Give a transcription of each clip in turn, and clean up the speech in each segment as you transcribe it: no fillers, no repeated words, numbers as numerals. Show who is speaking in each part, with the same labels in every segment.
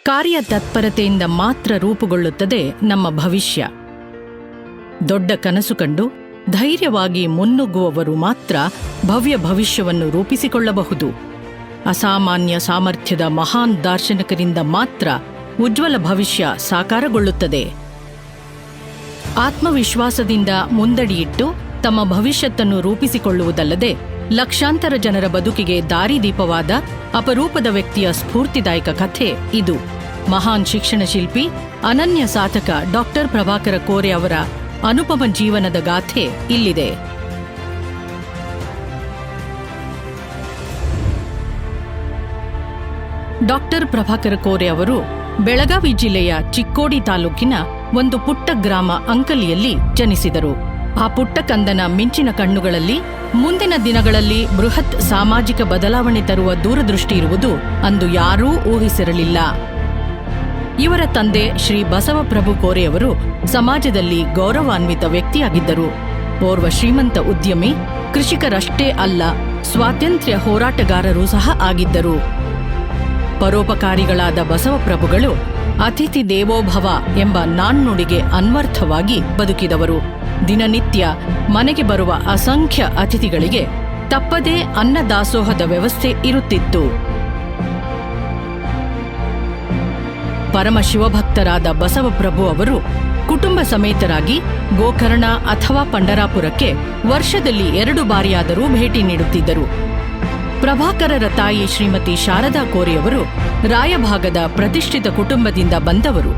Speaker 1: ಕಾರ್ಯತತ್ಪರತೆಯಿಂದ ಮಾತ್ರ ರೂಪುಗೊಳ್ಳುತ್ತದೆ ನಮ್ಮ ಭವಿಷ್ಯ. ದೊಡ್ಡ ಕನಸು ಕಂಡು ಧೈರ್ಯವಾಗಿ ಮುನ್ನುಗ್ಗುವವರು ಮಾತ್ರ ಭವ್ಯ ಭವಿಷ್ಯವನ್ನು ರೂಪಿಸಿಕೊಳ್ಳಬಹುದು. ಅಸಾಮಾನ್ಯ ಸಾಮರ್ಥ್ಯದ ಮಹಾನ್ ದಾರ್ಶನಿಕರಿಂದ ಮಾತ್ರ ಉಜ್ವಲ ಭವಿಷ್ಯ ಸಾಕಾರಗೊಳ್ಳುತ್ತದೆ. ಆತ್ಮವಿಶ್ವಾಸದಿಂದ ಮುಂದಡಿಯಿಟ್ಟು ತಮ್ಮ ಭವಿಷ್ಯತ್ತನ್ನು ರೂಪಿಸಿಕೊಳ್ಳುವುದಲ್ಲದೆ ಲಕ್ಷಾಂತರ ಜನರ ಬದುಕಿಗೆ ದಾರಿದೀಪವಾದ ಅಪರೂಪದ ವ್ಯಕ್ತಿಯ ಸ್ಫೂರ್ತಿದಾಯಕ ಕಥೆ ಇದು. ಮಹಾನ್ ಶಿಕ್ಷಣ ಶಿಲ್ಪಿ, ಅನನ್ಯ ಸಾಧಕ ಡಾಕ್ಟರ್ ಪ್ರಭಾಕರ ಕೋರೆ ಅವರ ಅನುಪಮ ಜೀವನದ ಗಾಥೆ ಇಲ್ಲಿದೆ. ಡಾಕ್ಟರ್ ಪ್ರಭಾಕರ ಕೋರೆ ಅವರು ಬೆಳಗಾವಿ ಜಿಲ್ಲೆಯ ಚಿಕ್ಕೋಡಿ ತಾಲೂಕಿನ ಒಂದು ಪುಟ್ಟ ಗ್ರಾಮ ಅಂಕಲಿಯಲ್ಲಿ ಜನಿಸಿದರು. ಆ ಪುಟ್ಟ ಕಂದನ ಮಿಂಚಿನ ಕಣ್ಣುಗಳಲ್ಲಿ ಮುಂದಿನ ದಿನಗಳಲ್ಲಿ ಬೃಹತ್ ಸಾಮಾಜಿಕ ಬದಲಾವಣೆ ತರುವ ದೂರದೃಷ್ಟಿ ಇರುವುದು ಅಂದು ಯಾರೂ ಊಹಿಸಿರಲಿಲ್ಲ. ಇವರ ತಂದೆ ಶ್ರೀ ಬಸವಪ್ರಭು ಕೋರೆಯವರು ಸಮಾಜದಲ್ಲಿ ಗೌರವಾನ್ವಿತ ವ್ಯಕ್ತಿಯಾಗಿದ್ದರು. ಓರ್ವ ಶ್ರೀಮಂತ ಉದ್ಯಮಿ, ಕೃಷಿಕರಷ್ಟೇ ಅಲ್ಲ, ಸ್ವಾತಂತ್ರ್ಯ ಹೋರಾಟಗಾರರೂ ಸಹ ಆಗಿದ್ದರು. ಪರೋಪಕಾರಿಗಳಾದ ಬಸವಪ್ರಭುಗಳು ಅತಿಥಿ ದೇವೋಭವ ಎಂಬ ನಾಣ್ಣುಡಿಗೆ ಅನ್ವರ್ಥವಾಗಿ ಬದುಕಿದವರು. ದಿನನಿತ್ಯ ಮನೆಗೆ ಬರುವ ಅಸಂಖ್ಯ ಅತಿಥಿಗಳಿಗೆ ತಪ್ಪದೇ ಅನ್ನದಾಸೋಹದ ವ್ಯವಸ್ಥೆ ಇರುತ್ತಿತ್ತು. ಪರಮ ಶಿವಭಕ್ತರಾದ ಬಸವಪ್ರಭು ಅವರು ಕುಟುಂಬ ಸಮೇತರಾಗಿ ಗೋಕರ್ಣ ಅಥವಾ ಪಂಢರಾಪುರಕ್ಕೆ ವರ್ಷದಲ್ಲಿ 2 ಬಾರಿಯಾದರೂ ಭೇಟಿ ನೀಡುತ್ತಿದ್ದರು. ಪ್ರಭಾಕರರ ತಾಯಿ ಶ್ರೀಮತಿ ಶಾರದಾ ಕೋರೆಯವರು ರಾಯಭಾಗದ ಪ್ರತಿಷ್ಠಿತ ಕುಟುಂಬದಿಂದ ಬಂದವರು.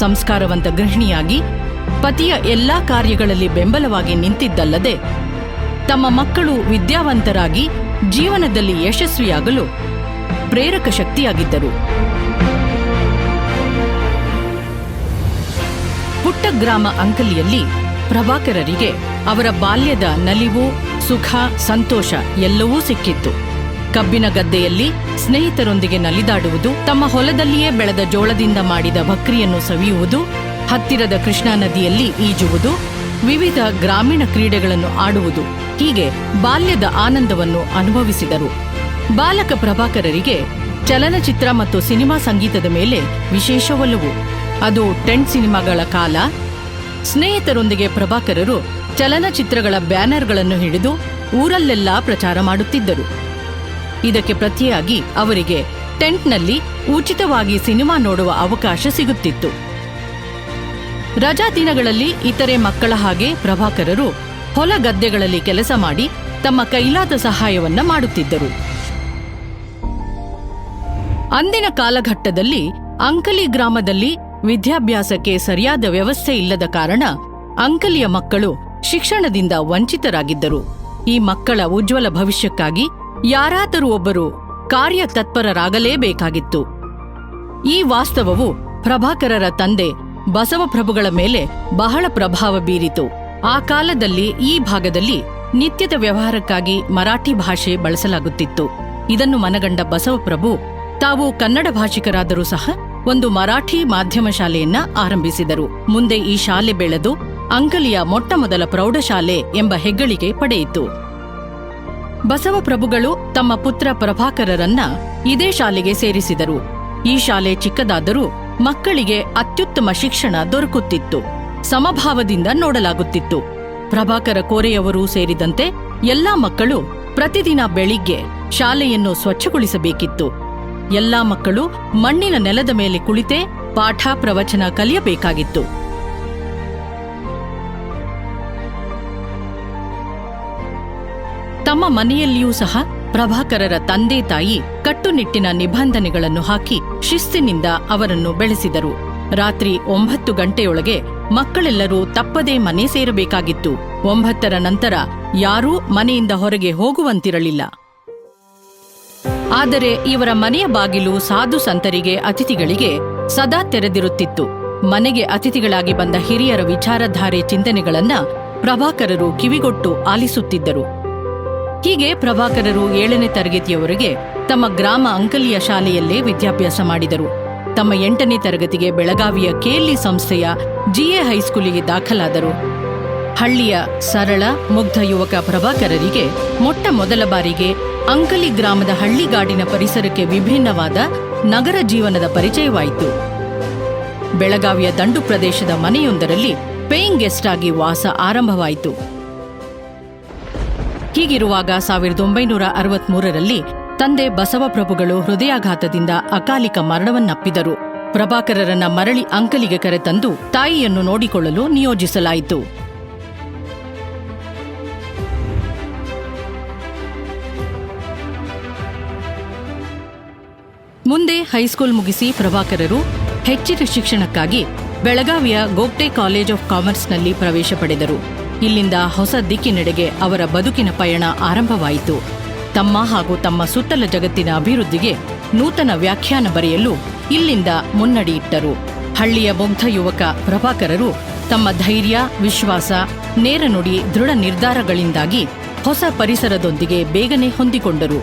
Speaker 1: ಸಂಸ್ಕಾರವಂತ ಗೃಹಿಣಿಯಾಗಿ ಪತಿಯ ಎಲ್ಲಾ ಕಾರ್ಯಗಳಲ್ಲಿ ಬೆಂಬಲವಾಗಿ ನಿಂತಿದ್ದಲ್ಲದೆ ತಮ್ಮ ಮಕ್ಕಳು ವಿದ್ಯಾವಂತರಾಗಿ ಜೀವನದಲ್ಲಿ ಯಶಸ್ವಿಯಾಗಲು ಪ್ರೇರಕ ಶಕ್ತಿಯಾಗಿದ್ದರು. ಪುಟ್ಟ ಗ್ರಾಮ ಅಂಕಲಿಯಲ್ಲಿ ಪ್ರಭಾಕರರಿಗೆ ಅವರ ಬಾಲ್ಯದ ನಲಿವು, ಸುಖ, ಸಂತೋಷ ಎಲ್ಲವೂ ಸಿಕ್ಕಿತ್ತು. ಕಬ್ಬಿನ ಗದ್ದೆಯಲ್ಲಿ ಸ್ನೇಹಿತರೊಂದಿಗೆ ನಲಿದಾಡುವುದು, ತಮ್ಮ ಹೊಲದಲ್ಲಿಯೇ ಬೆಳೆದ ಜೋಳದಿಂದ ಮಾಡಿದ ಭಕ್ರಿಯನ್ನು ಸವಿಯುವುದು, ಹತ್ತಿರದ ಕೃಷ್ಣಾ ನದಿಯಲ್ಲಿ ಈಜುವುದು, ವಿವಿಧ ಗ್ರಾಮೀಣ ಕ್ರೀಡೆಗಳನ್ನು ಆಡುವುದು, ಹೀಗೆ ಬಾಲ್ಯದ ಆನಂದವನ್ನು ಅನುಭವಿಸಿದರು. ಬಾಲಕ ಪ್ರಭಾಕರರಿಗೆ ಚಲನಚಿತ್ರ ಮತ್ತು ಸಿನಿಮಾ ಸಂಗೀತದ ಮೇಲೆ ವಿಶೇಷ ಒಲವು. ಅದು ಟೆಂಟ್ ಸಿನಿಮಾಗಳ ಕಾಲ. ಸ್ನೇಹಿತರೊಂದಿಗೆ ಪ್ರಭಾಕರರು ಚಲನಚಿತ್ರಗಳ ಬ್ಯಾನರ್ಗಳನ್ನು ಹಿಡಿದು ಊರಲ್ಲೆಲ್ಲಾ ಪ್ರಚಾರ ಮಾಡುತ್ತಿದ್ದರು. ಇದಕ್ಕೆ ಪ್ರತಿಯಾಗಿ ಅವರಿಗೆ ಟೆಂಟ್ನಲ್ಲಿ ಉಚಿತವಾಗಿ ಸಿನಿಮಾ ನೋಡುವ ಅವಕಾಶ ಸಿಗುತ್ತಿತ್ತು. ರಜಾ ದಿನಗಳಲ್ಲಿ ಇತರೆ ಮಕ್ಕಳ ಹಾಗೆ ಪ್ರಭಾಕರರು ಹೊಲ ಗದ್ದೆಗಳಲ್ಲಿ ಕೆಲಸ ಮಾಡಿ ತಮ್ಮ ಕೈಲಾದ ಸಹಾಯವನ್ನ ಮಾಡುತ್ತಿದ್ದರು. ಅಂದಿನ ಕಾಲಘಟ್ಟದಲ್ಲಿ ಅಂಕಲಿ ಗ್ರಾಮದಲ್ಲಿ ವಿದ್ಯಾಭ್ಯಾಸಕ್ಕೆ ಸರಿಯಾದ ವ್ಯವಸ್ಥೆ ಇಲ್ಲದ ಕಾರಣ ಅಂಕಲಿಯ ಮಕ್ಕಳು ಶಿಕ್ಷಣದಿಂದ ವಂಚಿತರಾಗಿದ್ದರು. ಈ ಮಕ್ಕಳ ಉಜ್ವಲ ಭವಿಷ್ಯಕ್ಕಾಗಿ ಯಾರಾದರೂ ಒಬ್ಬರು ಕಾರ್ಯತತ್ಪರರಾಗಲೇಬೇಕಾಗಿತ್ತು. ಈ ವಾಸ್ತವವು ಪ್ರಭಾಕರರ ತಂದೆ ಬಸವಪ್ರಭುಗಳ ಮೇಲೆ ಬಹಳ ಪ್ರಭಾವ ಬೀರಿತು. ಆ ಕಾಲದಲ್ಲಿ ಈ ಭಾಗದಲ್ಲಿ ನಿತ್ಯದ ವ್ಯವಹಾರಕ್ಕಾಗಿ ಮರಾಠಿ ಭಾಷೆ ಬಳಸಲಾಗುತ್ತಿತ್ತು. ಇದನ್ನು ಮನಗಂಡ ಬಸವಪ್ರಭು ತಾವು ಕನ್ನಡ ಭಾಷಿಕರಾದರೂ ಸಹ ಒಂದು ಮರಾಠಿ ಮಾಧ್ಯಮ ಶಾಲೆಯನ್ನ ಆರಂಭಿಸಿದರು. ಮುಂದೆ ಈ ಶಾಲೆ ಬೆಳೆದು ಅಂಕಲಿಯ ಮೊಟ್ಟಮೊದಲ ಪ್ರೌಢಶಾಲೆ ಎಂಬ ಹೆಗ್ಗಳಿಕೆ ಪಡೆಯಿತು. ಬಸವಪ್ರಭುಗಳು ತಮ್ಮ ಪುತ್ರ ಪ್ರಭಾಕರರನ್ನ ಇದೇ ಶಾಲೆಗೆ ಸೇರಿಸಿದರು. ಈ ಶಾಲೆ ಚಿಕ್ಕದಾದರೂ ಮಕ್ಕಳಿಗೆ ಅತ್ಯುತ್ತಮ ಶಿಕ್ಷಣ ದೊರಕುತ್ತಿತ್ತು. ಸಮಭಾವದಿಂದ ನೋಡಲಾಗುತ್ತಿತ್ತು. ಪ್ರಭಾಕರ ಕೋರೆಯವರೂ ಸೇರಿದಂತೆ ಎಲ್ಲಾ ಮಕ್ಕಳು ಪ್ರತಿದಿನ ಬೆಳಿಗ್ಗೆ ಶಾಲೆಯನ್ನು ಸ್ವಚ್ಛಗೊಳಿಸಬೇಕಿತ್ತು. ಎಲ್ಲಾ ಮಕ್ಕಳು ಮಣ್ಣಿನ ನೆಲದ ಮೇಲೆ ಕುಳಿತೇ ಪಾಠ ಪ್ರವಚನ ಕಲಿಯಬೇಕಾಗಿತ್ತು. ತಮ್ಮ ಮನೆಯಲ್ಲಿಯೂ ಸಹ ಪ್ರಭಾಕರರ ತಂದೆ ತಾಯಿ ಕಟ್ಟುನಿಟ್ಟಿನ ನಿಬಂಧನೆಗಳನ್ನು ಹಾಕಿ ಶಿಸ್ತಿನಿಂದ ಅವರನ್ನು ಬೆಳೆಸಿದರು. ರಾತ್ರಿ 9 ಗಂಟೆಯೊಳಗೆ ಮಕ್ಕಳೆಲ್ಲರೂ ತಪ್ಪದೇ ಮನೆ ಸೇರಬೇಕಾಗಿತ್ತು. 9ರ ನಂತರ ಯಾರೂ ಮನೆಯಿಂದ ಹೊರಗೆ ಹೋಗುವಂತಿರಲಿಲ್ಲ. ಆದರೆ ಇವರ ಮನೆಯ ಬಾಗಿಲು ಸಾಧು ಸಂತರಿಗೆ, ಅತಿಥಿಗಳಿಗೆ ಸದಾ ತೆರೆದಿರುತ್ತಿತ್ತು. ಮನೆಗೆ ಅತಿಥಿಗಳಾಗಿ ಬಂದ ಹಿರಿಯರ ವಿಚಾರಧಾರೆ, ಚಿಂತನೆಗಳನ್ನ ಪ್ರಭಾಕರರು ಕಿವಿಗೊಟ್ಟು ಆಲಿಸುತ್ತಿದ್ದರು. ಹೀಗೆ ಪ್ರಭಾಕರರು 7ನೇ ತರಗತಿಯವರೆಗೆ ತಮ್ಮ ಗ್ರಾಮ ಅಂಕಲಿಯ ಶಾಲೆಯಲ್ಲೇ ವಿದ್ಯಾಭ್ಯಾಸ ಮಾಡಿದರು. ತಮ್ಮ 8ನೇ ತರಗತಿಗೆ ಬೆಳಗಾವಿಯ ಕೆಎಲ್ಇ ಸಂಸ್ಥೆಯ ಜಿಎ ಹೈಸ್ಕೂಲಿಗೆ ದಾಖಲಾದರು. ಹಳ್ಳಿಯ ಸರಳ ಮುಗ್ಧ ಯುವಕ ಪ್ರಭಾಕರರಿಗೆ ಮೊಟ್ಟ ಮೊದಲ ಬಾರಿಗೆ ಅಂಕಲಿ ಗ್ರಾಮದ ಹಳ್ಳಿಗಾಡಿನ ಪರಿಸರಕ್ಕೆ ವಿಭಿನ್ನವಾದ ನಗರ ಜೀವನದ ಪರಿಚಯವಾಯಿತು. ಬೆಳಗಾವಿಯ ದಂಡು ಪ್ರದೇಶದ ಮನೆಯೊಂದರಲ್ಲಿ ಪೇಯಿಂಗ್ ಗೆಸ್ಟ್ ಆಗಿ ವಾಸ ಆರಂಭವಾಯಿತು. ಹೀಗಿರುವಾಗ 1963ರಲ್ಲಿ ತಂದೆ ಬಸವಪ್ರಭುಗಳು ಹೃದಯಾಘಾತದಿಂದ ಅಕಾಲಿಕ ಮರಣವನ್ನಪ್ಪಿದರು. ಪ್ರಭಾಕರರನ್ನ ಮರಳಿ ಅಂಕಲಿಗೆ ಕರೆತಂದು ತಾಯಿಯನ್ನು ನೋಡಿಕೊಳ್ಳಲು ನಿಯೋಜಿಸಲಾಯಿತು. ಮುಂದೆ ಹೈಸ್ಕೂಲ್ ಮುಗಿಸಿ ಪ್ರಭಾಕರರು ಹೆಚ್ಚಿನ ಶಿಕ್ಷಣಕ್ಕಾಗಿ ಬೆಳಗಾವಿಯ ಗೋಗ್ಟೆ ಕಾಲೇಜ್ ಆಫ್ ಕಾಮರ್ಸ್ನಲ್ಲಿ ಪ್ರವೇಶ ಪಡೆದರು. ಇಲ್ಲಿಂದ ಹೊಸ ದಿಕ್ಕಿನೆಡೆಗೆ ಅವರ ಬದುಕಿನ ಪಯಣ ಆರಂಭವಾಯಿತು. ತಮ್ಮ ಹಾಗೂ ತಮ್ಮ ಸುತ್ತಲ ಜಗತ್ತಿನ ಅಭಿವೃದ್ಧಿಗೆ ನೂತನ ವ್ಯಾಖ್ಯಾನ ಬರೆಯಲು ಇಲ್ಲಿಂದ ಮುನ್ನಡಿಯಿಟ್ಟರು. ಹಳ್ಳಿಯ ಮುಗ್ಧ ಯುವಕ ಪ್ರಭಾಕರರು ತಮ್ಮ ಧೈರ್ಯ, ವಿಶ್ವಾಸ, ನೇರ ನುಡಿ, ದೃಢ ನಿರ್ಧಾರಗಳಿಂದಾಗಿ ಹೊಸ ಪರಿಸರದೊಂದಿಗೆ ಬೇಗನೆ ಹೊಂದಿಕೊಂಡರು.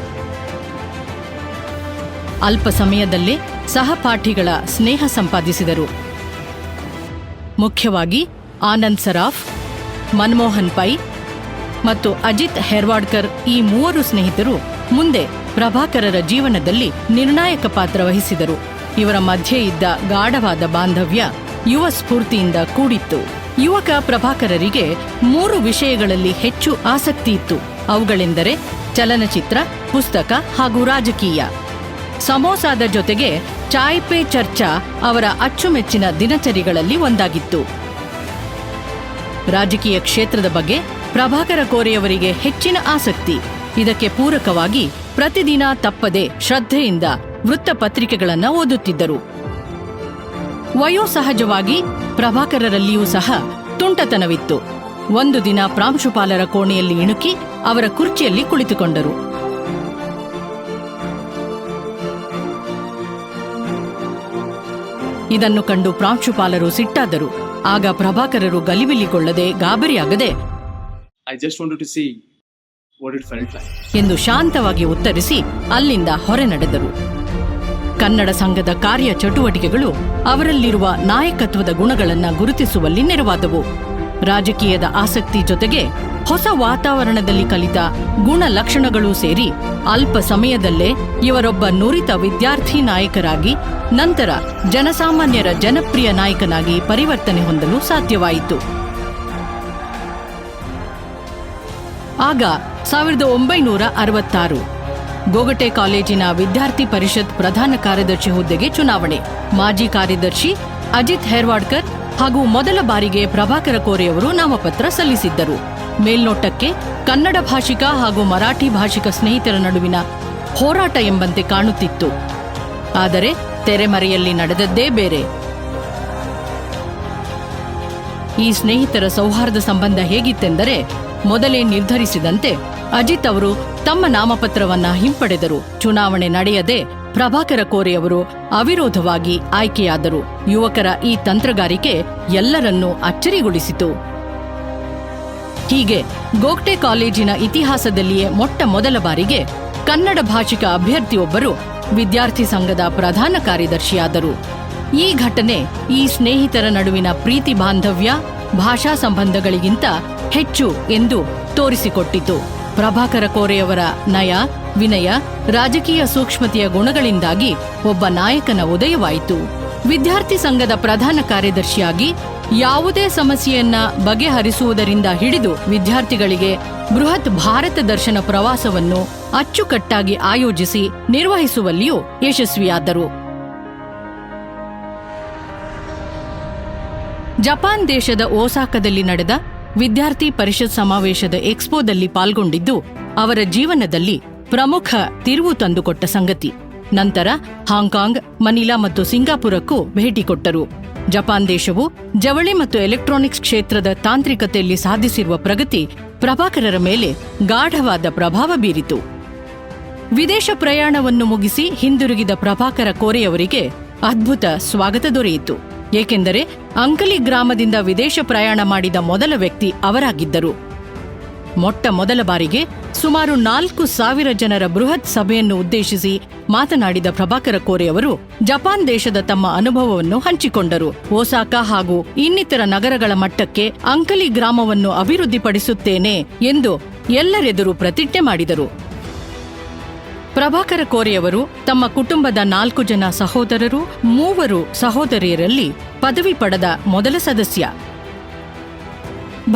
Speaker 1: ಅಲ್ಪ ಸಮಯದಲ್ಲೇ ಸಹಪಾಠಿಗಳ ಸ್ನೇಹ ಸಂಪಾದಿಸಿದರು. ಮುಖ್ಯವಾಗಿ ಆನಂದ್ ಸರಾಫ್, ಮನಮೋಹನ್ ಪೈ ಮತ್ತು ಅಜಿತ್ ಹೆರ್ವಾಡ್ಕರ್ ಈ ಮೂವರು ಸ್ನೇಹಿತರು ಮುಂದೆ ಪ್ರಭಾಕರರ ಜೀವನದಲ್ಲಿ ನಿರ್ಣಾಯಕ ಪಾತ್ರ ವಹಿಸಿದರು. ಇವರ ಮಧ್ಯೆ ಇದ್ದ ಗಾಢವಾದ ಬಾಂಧವ್ಯ ಯುವ ಸ್ಫೂರ್ತಿಯಿಂದ ಕೂಡಿತ್ತು. ಯುವಕ ಪ್ರಭಾಕರರಿಗೆ 3 ವಿಷಯಗಳಲ್ಲಿ ಹೆಚ್ಚು ಆಸಕ್ತಿ ಇತ್ತು. ಅವುಗಳೆಂದರೆ ಚಲನಚಿತ್ರ, ಪುಸ್ತಕ ಹಾಗೂ ರಾಜಕೀಯ. ಸಮೋಸಾದ ಜೊತೆಗೆ ಚಾಯ್ ಪೇ ಚರ್ಚಾ ಅವರ ಅಚ್ಚುಮೆಚ್ಚಿನ ದಿನಚರಿಗಳಲ್ಲಿ ಒಂದಾಗಿತ್ತು. ರಾಜಕೀಯ ಕ್ಷೇತ್ರದ ಬಗ್ಗೆ ಪ್ರಭಾಕರ ಕೋರೆಯವರಿಗೆ ಹೆಚ್ಚಿನ ಆಸಕ್ತಿ. ಇದಕ್ಕೆ ಪೂರಕವಾಗಿ ಪ್ರತಿದಿನ ತಪ್ಪದೆ ಶ್ರದ್ಧೆಯಿಂದ ವೃತ್ತಪತ್ರಿಕೆಗಳನ್ನು ಓದುತ್ತಿದ್ದರು. ವಯೋಸಹಜವಾಗಿ ಪ್ರಭಾಕರರಲ್ಲಿಯೂ ಸಹ ತುಂಟತನವಿತ್ತು. ಒಂದು ದಿನ ಪ್ರಾಂಶುಪಾಲರ ಕೋಣೆಯಲ್ಲಿ ಇಣುಕಿ ಅವರ ಕುರ್ಚಿಯಲ್ಲಿ ಕುಳಿತುಕೊಂಡರು. ಇದನ್ನು ಕಂಡು ಪ್ರಾಂಶುಪಾಲರು ಸಿಟ್ಟಾದರು. ಆಗ ಪ್ರಭಾಕರರು ಗಲಿಬಿಲಿಗೊಳ್ಳದೆ ಗಾಬರಿಯಾಗದೆ ಎಂದು ಶಾಂತವಾಗಿ ಉತ್ತರಿಸಿ ಅಲ್ಲಿಂದ ಹೊರ ನಡೆದರು. ಕನ್ನಡ ಸಂಘದ ಕಾರ್ಯ ಚಟುವಟಿಕೆಗಳು ಅವರಲ್ಲಿರುವ ನಾಯಕತ್ವದ ಗುಣಗಳನ್ನು ಗುರುತಿಸುವಲ್ಲಿ ನೆರವಾದವು. ರಾಜಕೀಯದ ಆಸಕ್ತಿ ಜೊತೆಗೆ ಹೊಸ ವಾತಾವರಣದಲ್ಲಿ ಕಲಿತ ಗುಣಲಕ್ಷಣಗಳೂ ಸೇರಿ ಅಲ್ಪ ಸಮಯದಲ್ಲೇ ಇವರೊಬ್ಬ ನುರಿತ ವಿದ್ಯಾರ್ಥಿ ನಾಯಕರಾಗಿ ನಂತರ ಜನಸಾಮಾನ್ಯರ ಜನಪ್ರಿಯ ನಾಯಕನಾಗಿ ಪರಿವರ್ತನೆ ಹೊಂದಲು ಸಾಧ್ಯವಾಯಿತು. ಆಗ 1966 ಗೋಗಟೆ ಕಾಲೇಜಿನ ವಿದ್ಯಾರ್ಥಿ ಪರಿಷತ್ ಪ್ರಧಾನ ಕಾರ್ಯದರ್ಶಿ ಹುದ್ದೆಗೆ ಚುನಾವಣೆ. ಮಾಜಿ ಕಾರ್ಯದರ್ಶಿ ಅಜಿತ್ ಹೆರ್ವಾಡ್ಕರ್ ಹಾಗೂ ಮೊದಲ ಬಾರಿಗೆ ಪ್ರಭಾಕರ ಕೋರೆಯವರು ನಾಮಪತ್ರ ಸಲ್ಲಿಸಿದ್ದರು. ಮೇಲ್ನೋಟಕ್ಕೆ ಕನ್ನಡ ಭಾಷಿಕ ಹಾಗೂ ಮರಾಠಿ ಭಾಷಿಕ ಸ್ನೇಹಿತರ ನಡುವಿನ ಹೋರಾಟ ಎಂಬಂತೆ ಕಾಣುತ್ತಿತ್ತು. ಆದರೆ ತೆರೆಮರೆಯಲ್ಲಿ ನಡೆದದ್ದೇ ಬೇರೆ. ಈ ಸ್ನೇಹಿತರ ಸೌಹಾರ್ದ ಸಂಬಂಧ ಹೇಗಿತ್ತೆಂದರೆ, ಮೊದಲೇ ನಿರ್ಧರಿಸಿದಂತೆ ಅಜಿತ್ ಅವರು ತಮ್ಮ ನಾಮಪತ್ರವನ್ನ ಹಿಂಪಡೆದರು. ಚುನಾವಣೆ ನಡೆಯದೆ ಪ್ರಭಾಕರ ಕೋರೆಯವರು ಅವಿರೋಧವಾಗಿ ಆಯ್ಕೆಯಾದರು. ಯುವಕರ ಈ ತಂತ್ರಗಾರಿಕೆ ಎಲ್ಲರನ್ನೂ ಅಚ್ಚರಿಗೊಳಿಸಿತು. ಹೀಗೆ ಗೋಗ್ಟೆ ಕಾಲೇಜಿನ ಇತಿಹಾಸದಲ್ಲಿಯೇ ಮೊಟ್ಟ ಮೊದಲ ಬಾರಿಗೆ ಕನ್ನಡ ಭಾಷಿಕ ಅಭ್ಯರ್ಥಿಯೊಬ್ಬರು ವಿದ್ಯಾರ್ಥಿ ಸಂಘದ ಪ್ರಧಾನ ಕಾರ್ಯದರ್ಶಿಯಾದರು. ಈ ಘಟನೆ ಈ ಸ್ನೇಹಿತರ ನಡುವಿನ ಪ್ರೀತಿ ಬಾಂಧವ್ಯ, ಭಾಷಾ ಸಂಬಂಧಗಳಿಗಿಂತ ಹೆಚ್ಚು ಎಂದು ತೋರಿಸಿಕೊಟ್ಟಿತು. ಪ್ರಭಾಕರ ಕೋರೆಯವರ ನಯ, ವಿನಯ, ರಾಜಕೀಯ ಸೂಕ್ಷ್ಮತೆಯ ಗುಣಗಳಿಂದಾಗಿ ಒಬ್ಬ ನಾಯಕನ ಉದಯವಾಯಿತು. ವಿದ್ಯಾರ್ಥಿ ಸಂಘದ ಪ್ರಧಾನ ಕಾರ್ಯದರ್ಶಿಯಾಗಿ ಯಾವುದೇ ಸಮಸ್ಯೆಯನ್ನ ಬಗೆಹರಿಸುವುದರಿಂದ ಹಿಡಿದು ವಿದ್ಯಾರ್ಥಿಗಳಿಗೆ ಬೃಹತ್ ಭಾರತ ದರ್ಶನ ಪ್ರವಾಸವನ್ನು ಅಚ್ಚುಕಟ್ಟಾಗಿ ಆಯೋಜಿಸಿ ನಿರ್ವಹಿಸುವಲ್ಲಿಯೂ ಯಶಸ್ವಿಯಾದರು. ಜಪಾನ್ ದೇಶದ ಓಸಾಕದಲ್ಲಿ ನಡೆದ ವಿದ್ಯಾರ್ಥಿ ಪರಿಷತ್ ಸಮಾವೇಶದ ಎಕ್ಸ್ಪೋದಲ್ಲಿ ಪಾಲ್ಗೊಂಡಿದ್ದು ಅವರ ಜೀವನದಲ್ಲಿ ಪ್ರಮುಖ ತಿರುವು ತಂದುಕೊಟ್ಟ ಸಂಗತಿ. ನಂತರ ಹಾಂಗ್ಕಾಂಗ್, ಮನಿಲಾ ಮತ್ತು ಸಿಂಗಾಪುರಕ್ಕೂ ಭೇಟಿ ಕೊಟ್ಟರು. ಜಪಾನ್ ದೇಶವು ಜವಳಿ ಮತ್ತು ಎಲೆಕ್ಟ್ರಾನಿಕ್ಸ್ ಕ್ಷೇತ್ರದ ತಾಂತ್ರಿಕತೆಯಲ್ಲಿ ಸಾಧಿಸಿರುವ ಪ್ರಗತಿ ಪ್ರಭಾಕರರ ಮೇಲೆ ಗಾಢವಾದ ಪ್ರಭಾವ ಬೀರಿತು. ವಿದೇಶ ಪ್ರಯಾಣವನ್ನು ಮುಗಿಸಿ ಹಿಂದಿರುಗಿದ ಪ್ರಭಾಕರ ಕೋರೆಯವರಿಗೆ ಅದ್ಭುತ ಸ್ವಾಗತ ದೊರೆಯಿತು. ಏಕೆಂದರೆ ಅಂಕಲಿ ಗ್ರಾಮದಿಂದ ವಿದೇಶ ಪ್ರಯಾಣ ಮಾಡಿದ ಮೊದಲ ವ್ಯಕ್ತಿ ಅವರಾಗಿದ್ದರು. ಮೊಟ್ಟ ಮೊದಲ ಬಾರಿಗೆ ಸುಮಾರು 4,000 ಜನರ ಬೃಹತ್ ಸಭೆಯನ್ನು ಉದ್ದೇಶಿಸಿ ಮಾತನಾಡಿದ ಪ್ರಭಾಕರ ಕೋರೆಯವರು ಜಪಾನ್ ದೇಶದ ತಮ್ಮ ಅನುಭವವನ್ನು ಹಂಚಿಕೊಂಡರು. ಓಸಾಕಾ ಹಾಗೂ ಇನ್ನಿತರ ನಗರಗಳ ಮಟ್ಟಕ್ಕೆ ಅಂಕಲಿ ಗ್ರಾಮವನ್ನು ಅಭಿವೃದ್ಧಿಪಡಿಸುತ್ತೇನೆ ಎಂದು ಎಲ್ಲರೆದುರು ಪ್ರತಿಜ್ಞೆ ಮಾಡಿದರು. ಪ್ರಭಾಕರ ಕೋರೆಯವರು ತಮ್ಮ ಕುಟುಂಬದ 4 ಜನ ಸಹೋದರರು 3 ಸಹೋದರಿಯರಲ್ಲಿ ಪದವಿ ಪಡೆದ ಮೊದಲ ಸದಸ್ಯ.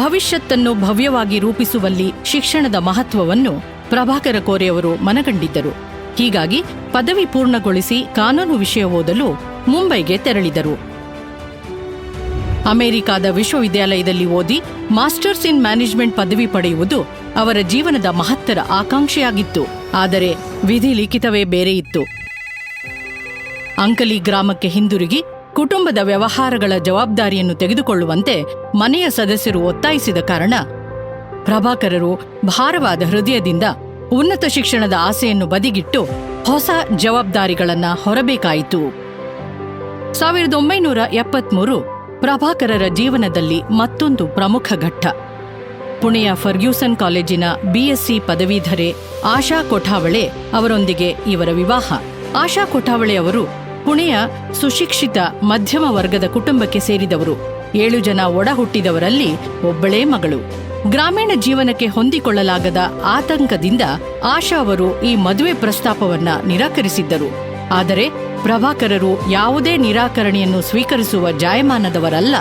Speaker 1: ಭವಿಷ್ಯತ್ತನ್ನು ಭವ್ಯವಾಗಿ ರೂಪಿಸುವಲ್ಲಿ ಶಿಕ್ಷಣದ ಮಹತ್ವವನ್ನು ಪ್ರಭಾಕರ ಕೋರೆಯವರು ಮನಗಂಡಿದ್ದರು. ಹೀಗಾಗಿ ಪದವಿ ಪೂರ್ಣಗೊಳಿಸಿ ಕಾನೂನು ವಿಷಯ ಓದಲು ಮುಂಬೈಗೆ ತೆರಳಿದರು. ಅಮೆರಿಕಾದ ವಿಶ್ವವಿದ್ಯಾಲಯದಲ್ಲಿ ಓದಿ ಮಾಸ್ಟರ್ಸ್ ಇನ್ ಮ್ಯಾನೇಜ್ಮೆಂಟ್ ಪದವಿ ಪಡೆಯುವುದು ಅವರ ಜೀವನದ ಮಹತ್ತರ ಆಕಾಂಕ್ಷೆಯಾಗಿತ್ತು. ಆದರೆ ವಿಧಿ ಲಿಖಿತವೇ ಬೇರೆ ಇತ್ತು. ಅಂಕಲಿ ಗ್ರಾಮಕ್ಕೆ ಹಿಂದಿರುಗಿ ಕುಟುಂಬದ ವ್ಯವಹಾರಗಳ ಜವಾಬ್ದಾರಿಯನ್ನು ತೆಗೆದುಕೊಳ್ಳುವಂತೆ ಮನೆಯ ಸದಸ್ಯರು ಒತ್ತಾಯಿಸಿದ ಕಾರಣ ಪ್ರಭಾಕರರು ಭಾರವಾದ ಹೃದಯದಿಂದ ಉನ್ನತ ಶಿಕ್ಷಣದ ಆಸೆಯನ್ನು ಬದಿಗಿಟ್ಟು ಹೊಸ ಜವಾಬ್ದಾರಿಗಳನ್ನು ಹೊರಬೇಕಾಯಿತು. 1973 ಪ್ರಭಾಕರರ ಜೀವನದಲ್ಲಿ ಮತ್ತೊಂದು ಪ್ರಮುಖ ಘಟ್ಟ. ಪುಣೆಯ ಫರ್ಗ್ಯೂಸನ್ ಕಾಲೇಜಿನ ಬಿಎಸ್ಸಿ ಪದವೀಧರೆ ಆಶಾ ಕೊಠಾವಳೆ ಅವರೊಂದಿಗೆ ಇವರ ವಿವಾಹ. ಆಶಾ ಕೊಠಾವಳೆ ಅವರು ಪುಣೆಯ ಸುಶಿಕ್ಷಿತ ಮಧ್ಯಮ ವರ್ಗದ ಕುಟುಂಬಕ್ಕೆ ಸೇರಿದವರು. 7 ಜನ ಒಡ ಹುಟ್ಟಿದವರಲ್ಲಿ ಒಬ್ಬಳೇ ಮಗಳು. ಗ್ರಾಮೀಣ ಜೀವನಕ್ಕೆ ಹೊಂದಿಕೊಳ್ಳಲಾಗದ ಆತಂಕದಿಂದ ಆಶಾ ಅವರು ಈ ಮದುವೆ ಪ್ರಸ್ತಾಪವನ್ನ ನಿರಾಕರಿಸಿದ್ದರು. ಆದರೆ ಪ್ರಭಾಕರರು ಯಾವುದೇ ನಿರಾಕರಣೆಯನ್ನು ಸ್ವೀಕರಿಸುವ ಜಾಯಮಾನದವರಲ್ಲ.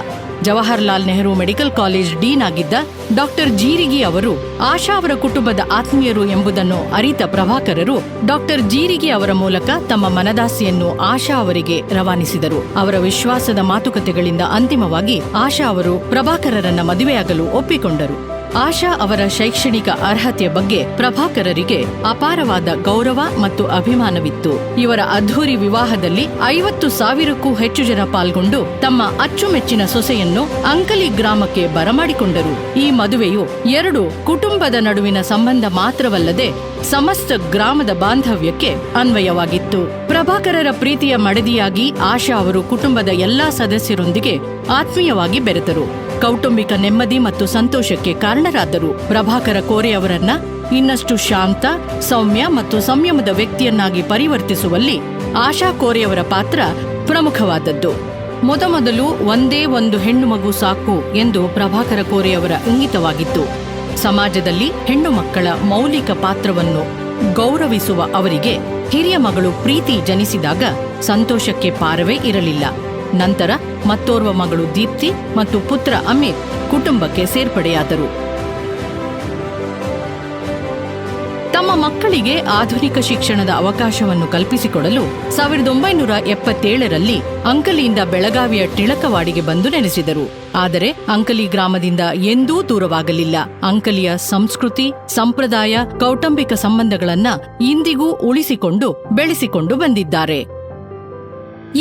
Speaker 1: Jawaharlal Nehru medical college dean ಆಗಿದ್ದ ಡಾಕ್ಟರ್ ಜೀರಿಗಿ ಅವರು ಆಶಾ ಅವರ ಕುಟುಂಬದ ಆತ್ಮೀಯರು ಎಂಬುದನ್ನು ಅರಿತ ಪ್ರಭಾಕರರು ಡಾಕ್ಟರ್ ಜೀರಿಗಿ ಅವರ ಮೂಲಕ ತಮ್ಮ ಮನದಾಸೆಯನ್ನು ಆಶಾ ಅವರಿಗೆ ರವಾನಿಸಿದರು. ಅವರ ವಿಶ್ವಾಸದ ಮಾತುಕತೆಗಳಿಂದ ಅಂತಿಮವಾಗಿ ಆಶಾ ಅವರು ಪ್ರಭಾಕರರನ್ನ ಮದುವೆಯಾಗಲು ಒಪ್ಪಿಕೊಂಡರು. ಆಶಾ ಅವರ ಶೈಕ್ಷಣಿಕ ಅರ್ಹತೆಯ ಬಗ್ಗೆ ಪ್ರಭಾಕರರಿಗೆ ಅಪಾರವಾದ ಗೌರವ ಮತ್ತು ಅಭಿಮಾನವಿತ್ತು. ಇವರ ಅದ್ಧೂರಿ ವಿವಾಹದಲ್ಲಿ 50,000ಕ್ಕೂ ಹೆಚ್ಚು ಜನ ಪಾಲ್ಗೊಂಡು ತಮ್ಮ ಅಚ್ಚುಮೆಚ್ಚಿನ ಸೊಸೆಯನ್ನು ಅಂಕಲಿ ಗ್ರಾಮಕ್ಕೆ ಬರಮಾಡಿಕೊಂಡರು. ಈ ಮದುವೆಯು 2 ಕುಟುಂಬದ ನಡುವಿನ ಸಂಬಂಧ ಮಾತ್ರವಲ್ಲದೆ ಸಮಸ್ತ ಗ್ರಾಮದ ಬಾಂಧವ್ಯಕ್ಕೆ ಅನ್ವಯವಾಗಿತ್ತು. ಪ್ರಭಾಕರರ ಪ್ರೀತಿಯ ಮಡದಿಯಾಗಿ ಆಶಾ ಅವರು ಕುಟುಂಬದ ಎಲ್ಲಾ ಸದಸ್ಯರೊಂದಿಗೆ ಆತ್ಮೀಯವಾಗಿ ಬೆರೆತರು. ಕೌಟುಂಬಿಕ ನೆಮ್ಮದಿ ಮತ್ತು ಸಂತೋಷಕ್ಕೆ ಕಾರಣರಾದರು. ಪ್ರಭಾಕರ ಕೋರೆ ಅವರನ್ನ ಇನ್ನಷ್ಟು ಶಾಂತ, ಸೌಮ್ಯ ಮತ್ತು ಸಂಯಮದ ವ್ಯಕ್ತಿಯನ್ನಾಗಿ ಪರಿವರ್ತಿಸುವಲ್ಲಿ ಆಶಾ ಕೋರೆಯವರ ಪಾತ್ರ ಪ್ರಮುಖವಾದದ್ದು. ಮೊದಮೊದಲು ಒಂದೇ ಒಂದು ಹೆಣ್ಣು ಮಗು ಸಾಕು ಎಂದು ಪ್ರಭಾಕರ ಕೋರೆಯವರ ಇಂಗಿತವಾಗಿತ್ತು. ಸಮಾಜದಲ್ಲಿ ಹೆಣ್ಣು ಮಕ್ಕಳ ಮೌಲಿಕ ಪಾತ್ರವನ್ನು ಗೌರವಿಸುವ ಅವರಿಗೆ ಹಿರಿಯ ಮಗಳು ಪ್ರೀತಿ ಜನಿಸಿದಾಗ ಸಂತೋಷಕ್ಕೆ ಪಾರವೇ ಇರಲಿಲ್ಲ. ನಂತರ ಮತ್ತೋರ್ವ ಮಗಳು ದೀಪ್ತಿ ಮತ್ತು ಪುತ್ರ ಅಮಿತ್ ಕುಟುಂಬಕ್ಕೆ ಸೇರ್ಪಡೆಯಾದರು. ತಮ್ಮ ಮಕ್ಕಳಿಗೆ ಆಧುನಿಕ ಶಿಕ್ಷಣದ ಅವಕಾಶವನ್ನು ಕಲ್ಪಿಸಿಕೊಡಲು 1977ರಲ್ಲಿ ಅಂಕಲಿಯಿಂದ ಬೆಳಗಾವಿಯ ಟಿಳಕವಾಡಿಗೆ ಬಂದು ನೆಲೆಸಿದರು. ಆದರೆ ಅಂಕಲಿ ಗ್ರಾಮದಿಂದ ಎಂದೂ ದೂರವಾಗಲಿಲ್ಲ. ಅಂಕಲಿಯ ಸಂಸ್ಕೃತಿ, ಸಂಪ್ರದಾಯ, ಕೌಟುಂಬಿಕ ಸಂಬಂಧಗಳನ್ನ ಇಂದಿಗೂ ಉಳಿಸಿಕೊಂಡು ಬೆಳೆಸಿಕೊಂಡು ಬಂದಿದ್ದಾರೆ.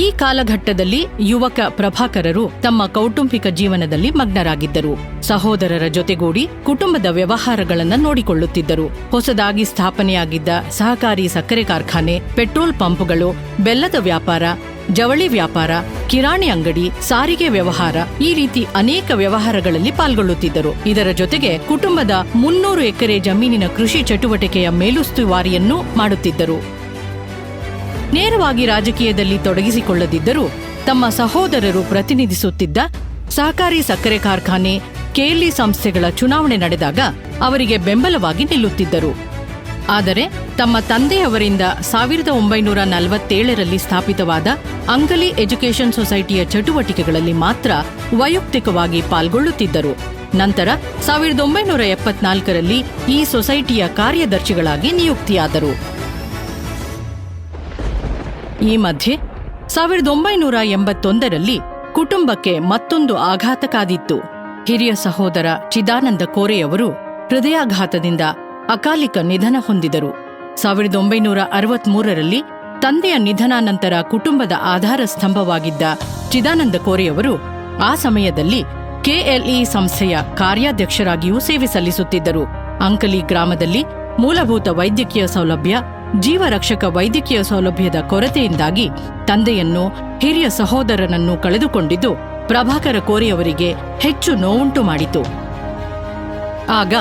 Speaker 1: ಈ ಕಾಲಘಟ್ಟದಲ್ಲಿ ಯುವಕ ಪ್ರಭಾಕರರು ತಮ್ಮ ಕೌಟುಂಬಿಕ ಜೀವನದಲ್ಲಿ ಮಗ್ನರಾಗಿದ್ದರು. ಸಹೋದರರ ಜೊತೆಗೂಡಿ ಕುಟುಂಬದ ವ್ಯವಹಾರಗಳನ್ನು ನೋಡಿಕೊಳ್ಳುತ್ತಿದ್ದರು. ಹೊಸದಾಗಿ ಸ್ಥಾಪನೆಯಾಗಿದ್ದ ಸಹಕಾರಿ ಸಕ್ಕರೆ ಕಾರ್ಖಾನೆ, ಪೆಟ್ರೋಲ್ ಪಂಪ್ಗಳು, ಬೆಲ್ಲದ ವ್ಯಾಪಾರ, ಜವಳಿ ವ್ಯಾಪಾರ, ಕಿರಾಣಿ ಅಂಗಡಿ, ಸಾರಿಗೆ ವ್ಯವಹಾರ, ಈ ರೀತಿ ಅನೇಕ ವ್ಯವಹಾರಗಳಲ್ಲಿ ಪಾಲ್ಗೊಳ್ಳುತ್ತಿದ್ದರು. ಇದರ ಜೊತೆಗೆ ಕುಟುಂಬದ 300 ಎಕರೆ ಜಮೀನಿನ ಕೃಷಿ ಚಟುವಟಿಕೆಯ ಮೇಲುಸ್ತುವಾರಿಯನ್ನೂ ಮಾಡುತ್ತಿದ್ದರು. ನೇರವಾಗಿ ರಾಜಕೀಯದಲ್ಲಿ ತೊಡಗಿಸಿಕೊಳ್ಳದಿದ್ದರೂ ತಮ್ಮ ಸಹೋದರರು ಪ್ರತಿನಿಧಿಸುತ್ತಿದ್ದ ಸಹಕಾರಿ ಸಕ್ಕರೆ ಕಾರ್ಖಾನೆ, ಕೆಎಲ್ಇ ಸಂಸ್ಥೆಗಳ ಚುನಾವಣೆ ನಡೆದಾಗ ಅವರಿಗೆ ಬೆಂಬಲವಾಗಿ ನಿಲ್ಲುತ್ತಿದ್ದರು. ಆದರೆ ತಮ್ಮ ತಂದೆಯವರಿಂದ 1947ರಲ್ಲಿ ಸ್ಥಾಪಿತವಾದ ಅಂಕಲಿ ಎಜುಕೇಷನ್ ಸೊಸೈಟಿಯ ಚಟುವಟಿಕೆಗಳಲ್ಲಿ ಮಾತ್ರ ವೈಯಕ್ತಿಕವಾಗಿ ಪಾಲ್ಗೊಳ್ಳುತ್ತಿದ್ದರು. ನಂತರ 1974ರಲ್ಲಿ ಈ ಸೊಸೈಟಿಯ ಕಾರ್ಯದರ್ಶಿಗಳಾಗಿ ನಿಯುಕ್ತಿಯಾದರು. ಈ ಮಧ್ಯೆ 1981ರಲ್ಲಿ ಕುಟುಂಬಕ್ಕೆ ಮತ್ತೊಂದು ಆಘಾತ ಕಾದಿತ್ತು. ಹಿರಿಯ ಸಹೋದರ ಚಿದಾನಂದ ಕೋರೆಯವರು ಹೃದಯಾಘಾತದಿಂದ ಅಕಾಲಿಕ ನಿಧನ ಹೊಂದಿದರು. 1963ರಲ್ಲಿ ತಂದೆಯ ನಿಧನ ನಂತರ ಕುಟುಂಬದ ಆಧಾರ ಸ್ತಂಭವಾಗಿದ್ದ ಚಿದಾನಂದ ಕೋರೆಯವರು ಆ ಸಮಯದಲ್ಲಿ ಕೆಎಲ್ಇ ಸಂಸ್ಥೆಯ ಕಾರ್ಯಾಧ್ಯಕ್ಷರಾಗಿಯೂ ಸೇವೆ ಸಲ್ಲಿಸುತ್ತಿದ್ದರು. ಅಂಕಲಿ ಗ್ರಾಮದಲ್ಲಿ ಮೂಲಭೂತ ವೈದ್ಯಕೀಯ ಸೌಲಭ್ಯ, ಜೀವರಕ್ಷಕ ವೈದ್ಯಕೀಯ ಸೌಲಭ್ಯದ ಕೊರತೆಯಿಂದಾಗಿ ತಂದೆಯನ್ನು, ಹಿರಿಯ ಸಹೋದರನನ್ನು ಕಳೆದುಕೊಂಡಿದ್ದು ಪ್ರಭಾಕರ ಕೋರೆಯವರಿಗೆ ಹೆಚ್ಚು ನೋವುಂಟು ಮಾಡಿತು. ಆಗ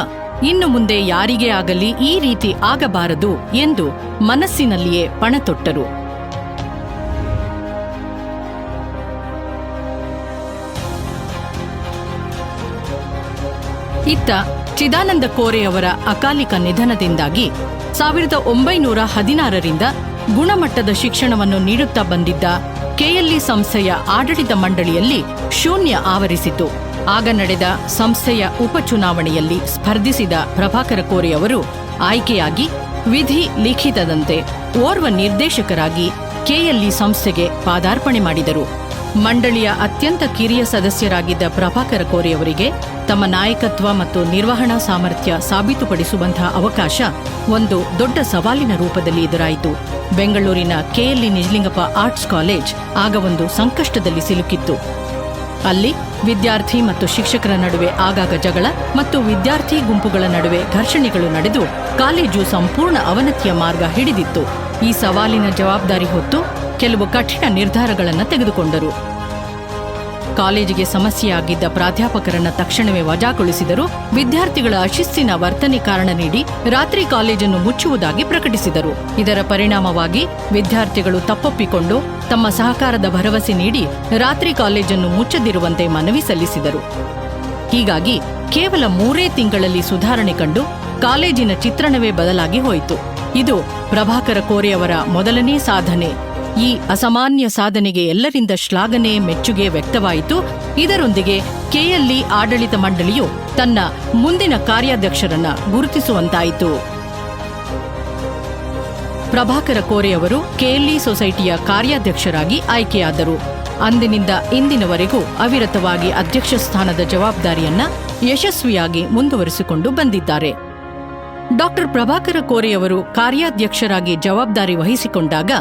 Speaker 1: ಇನ್ನು ಮುಂದೆ ಯಾರಿಗೇ ಆಗಲಿ ಈ ರೀತಿ ಆಗಬಾರದು ಎಂದು ಮನಸ್ಸಿನಲ್ಲಿಯೇ ಪಣತೊಟ್ಟರು. ಇತ್ತ ಚಿದಾನಂದ ಕೋರೆಯವರ ಅಕಾಲಿಕ ನಿಧನದಿಂದಾಗಿ 1916ರಿಂದ ಗುಣಮಟ್ಟದ ಶಿಕ್ಷಣವನ್ನು ನೀಡುತ್ತಾ ಬಂದಿದ್ದ ಕೆಎಲ್ಇ ಸಂಸ್ಥೆಯ ಆಡಳಿತ ಮಂಡಳಿಯಲ್ಲಿ ಶೂನ್ಯ ಆವರಿಸಿತು. ಆಗ ನಡೆದ ಸಂಸ್ಥೆಯ ಉಪಚುನಾವಣೆಯಲ್ಲಿ ಸ್ಪರ್ಧಿಸಿದ ಪ್ರಭಾಕರ ಕೋರೆಯವರು ಆಯ್ಕೆಯಾಗಿ ವಿಧಿ ಲಿಖಿತದಂತೆ ಓರ್ವ ನಿರ್ದೇಶಕರಾಗಿ ಕೆಎಲ್ಇ ಸಂಸ್ಥೆಗೆ ಪಾದಾರ್ಪಣೆ ಮಾಡಿದರು. ಮಂಡಳಿಯ ಅತ್ಯಂತ ಕಿರಿಯ ಸದಸ್ಯರಾಗಿದ್ದ ಪ್ರಭಾಕರ ಕೋರೆಯವರಿಗೆ ತಮ್ಮ ನಾಯಕತ್ವ ಮತ್ತು ನಿರ್ವಹಣಾ ಸಾಮರ್ಥ್ಯ ಸಾಬೀತುಪಡಿಸುವಂತಹ ಅವಕಾಶ ಒಂದು ದೊಡ್ಡ ಸವಾಲಿನ ರೂಪದಲ್ಲಿ ಎದುರಾಯಿತು. ಬೆಂಗಳೂರಿನ ಕೆಎಲ್ಇ ನಿಜಲಿಂಗಪ್ಪ ಆರ್ಟ್ಸ್ ಕಾಲೇಜ್ ಆಗ ಒಂದು ಸಂಕಷ್ಟದಲ್ಲಿ ಸಿಲುಕಿತ್ತು. ಅಲ್ಲಿ ವಿದ್ಯಾರ್ಥಿ ಮತ್ತು ಶಿಕ್ಷಕರ ನಡುವೆ ಆಗಾಗ ಜಗಳ ಮತ್ತು ವಿದ್ಯಾರ್ಥಿ ಗುಂಪುಗಳ ನಡುವೆ ಘರ್ಷಣೆಗಳು ನಡೆದು ಕಾಲೇಜು ಸಂಪೂರ್ಣ ಅವನತಿಯ ಮಾರ್ಗ ಹಿಡಿದಿತ್ತು. ಈ ಸವಾಲಿನ ಜವಾಬ್ದಾರಿ ಹೊತ್ತು ಕೆಲವು ಕಠಿಣ ನಿರ್ಧಾರಗಳನ್ನು ತೆಗೆದುಕೊಂಡರು. ಕಾಲೇಜಿಗೆ ಸಮಸ್ಯೆಯಾಗಿದ್ದ ಪ್ರಾಧ್ಯಾಪಕರನ್ನ ತಕ್ಷಣವೇ ವಜಾಗೊಳಿಸಿದರು. ವಿದ್ಯಾರ್ಥಿಗಳ ಅಶಿಸ್ತಿನ ವರ್ತನೆ ಕಾರಣ ನೀಡಿ ರಾತ್ರಿ ಕಾಲೇಜನ್ನು ಮುಚ್ಚುವುದಾಗಿ ಪ್ರಕಟಿಸಿದರು. ಇದರ ಪರಿಣಾಮವಾಗಿ ವಿದ್ಯಾರ್ಥಿಗಳು ತಪ್ಪೊಪ್ಪಿಕೊಂಡು ತಮ್ಮ ಸಹಕಾರದ ಭರವಸೆ ನೀಡಿ ರಾತ್ರಿ ಕಾಲೇಜನ್ನು ಮುಚ್ಚದಿರುವಂತೆ ಮನವಿ ಸಲ್ಲಿಸಿದರು. ಹೀಗಾಗಿ ಕೇವಲ 3 ತಿಂಗಳಲ್ಲಿ ಸುಧಾರಣೆ ಕಂಡು ಕಾಲೇಜಿನ ಚಿತ್ರಣವೇ ಬದಲಾಗಿ ಹೋಯಿತು. ಇದು ಪ್ರಭಾಕರ ಕೋರೆಯವರ ಮೊದಲನೇ ಸಾಧನೆ. ಈ ಅಸಾಮಾನ್ಯ ಸಾಧನೆಗೆ ಎಲ್ಲರಿಂದ ಶ್ಲಾಘನೆ, ಮೆಚ್ಚುಗೆ ವ್ಯಕ್ತವಾಯಿತು. ಇದರೊಂದಿಗೆ ಕೆಎಲ್ಇ ಆಡಳಿತ ಮಂಡಳಿಯು ತನ್ನ ಮುಂದಿನ ಕಾರ್ಯಾಧ್ಯಕ್ಷರನ್ನ ಗುರುತಿಸುವಂತಾಯಿತು. ಪ್ರಭಾಕರ ಕೋರೆಯವರು ಕೆಎಲ್ಇ ಸೊಸೈಟಿಯ ಕಾರ್ಯಾಧ್ಯಕ್ಷರಾಗಿ ಆಯ್ಕೆಯಾದರು. ಅಂದಿನಿಂದ ಇಂದಿನವರೆಗೂ ಅವಿರತವಾಗಿ ಅಧ್ಯಕ್ಷ ಸ್ಥಾನದ ಜವಾಬ್ದಾರಿಯನ್ನ ಯಶಸ್ವಿಯಾಗಿ ಮುಂದುವರಿಸಿಕೊಂಡು ಬಂದಿದ್ದಾರೆ. ಡಾಕ್ಟರ್ ಪ್ರಭಾಕರ ಕೋರೆಯವರು ಕಾರ್ಯಾಧ್ಯಕ್ಷರಾಗಿ ಜವಾಬ್ದಾರಿ ವಹಿಸಿಕೊಂಡಾಗ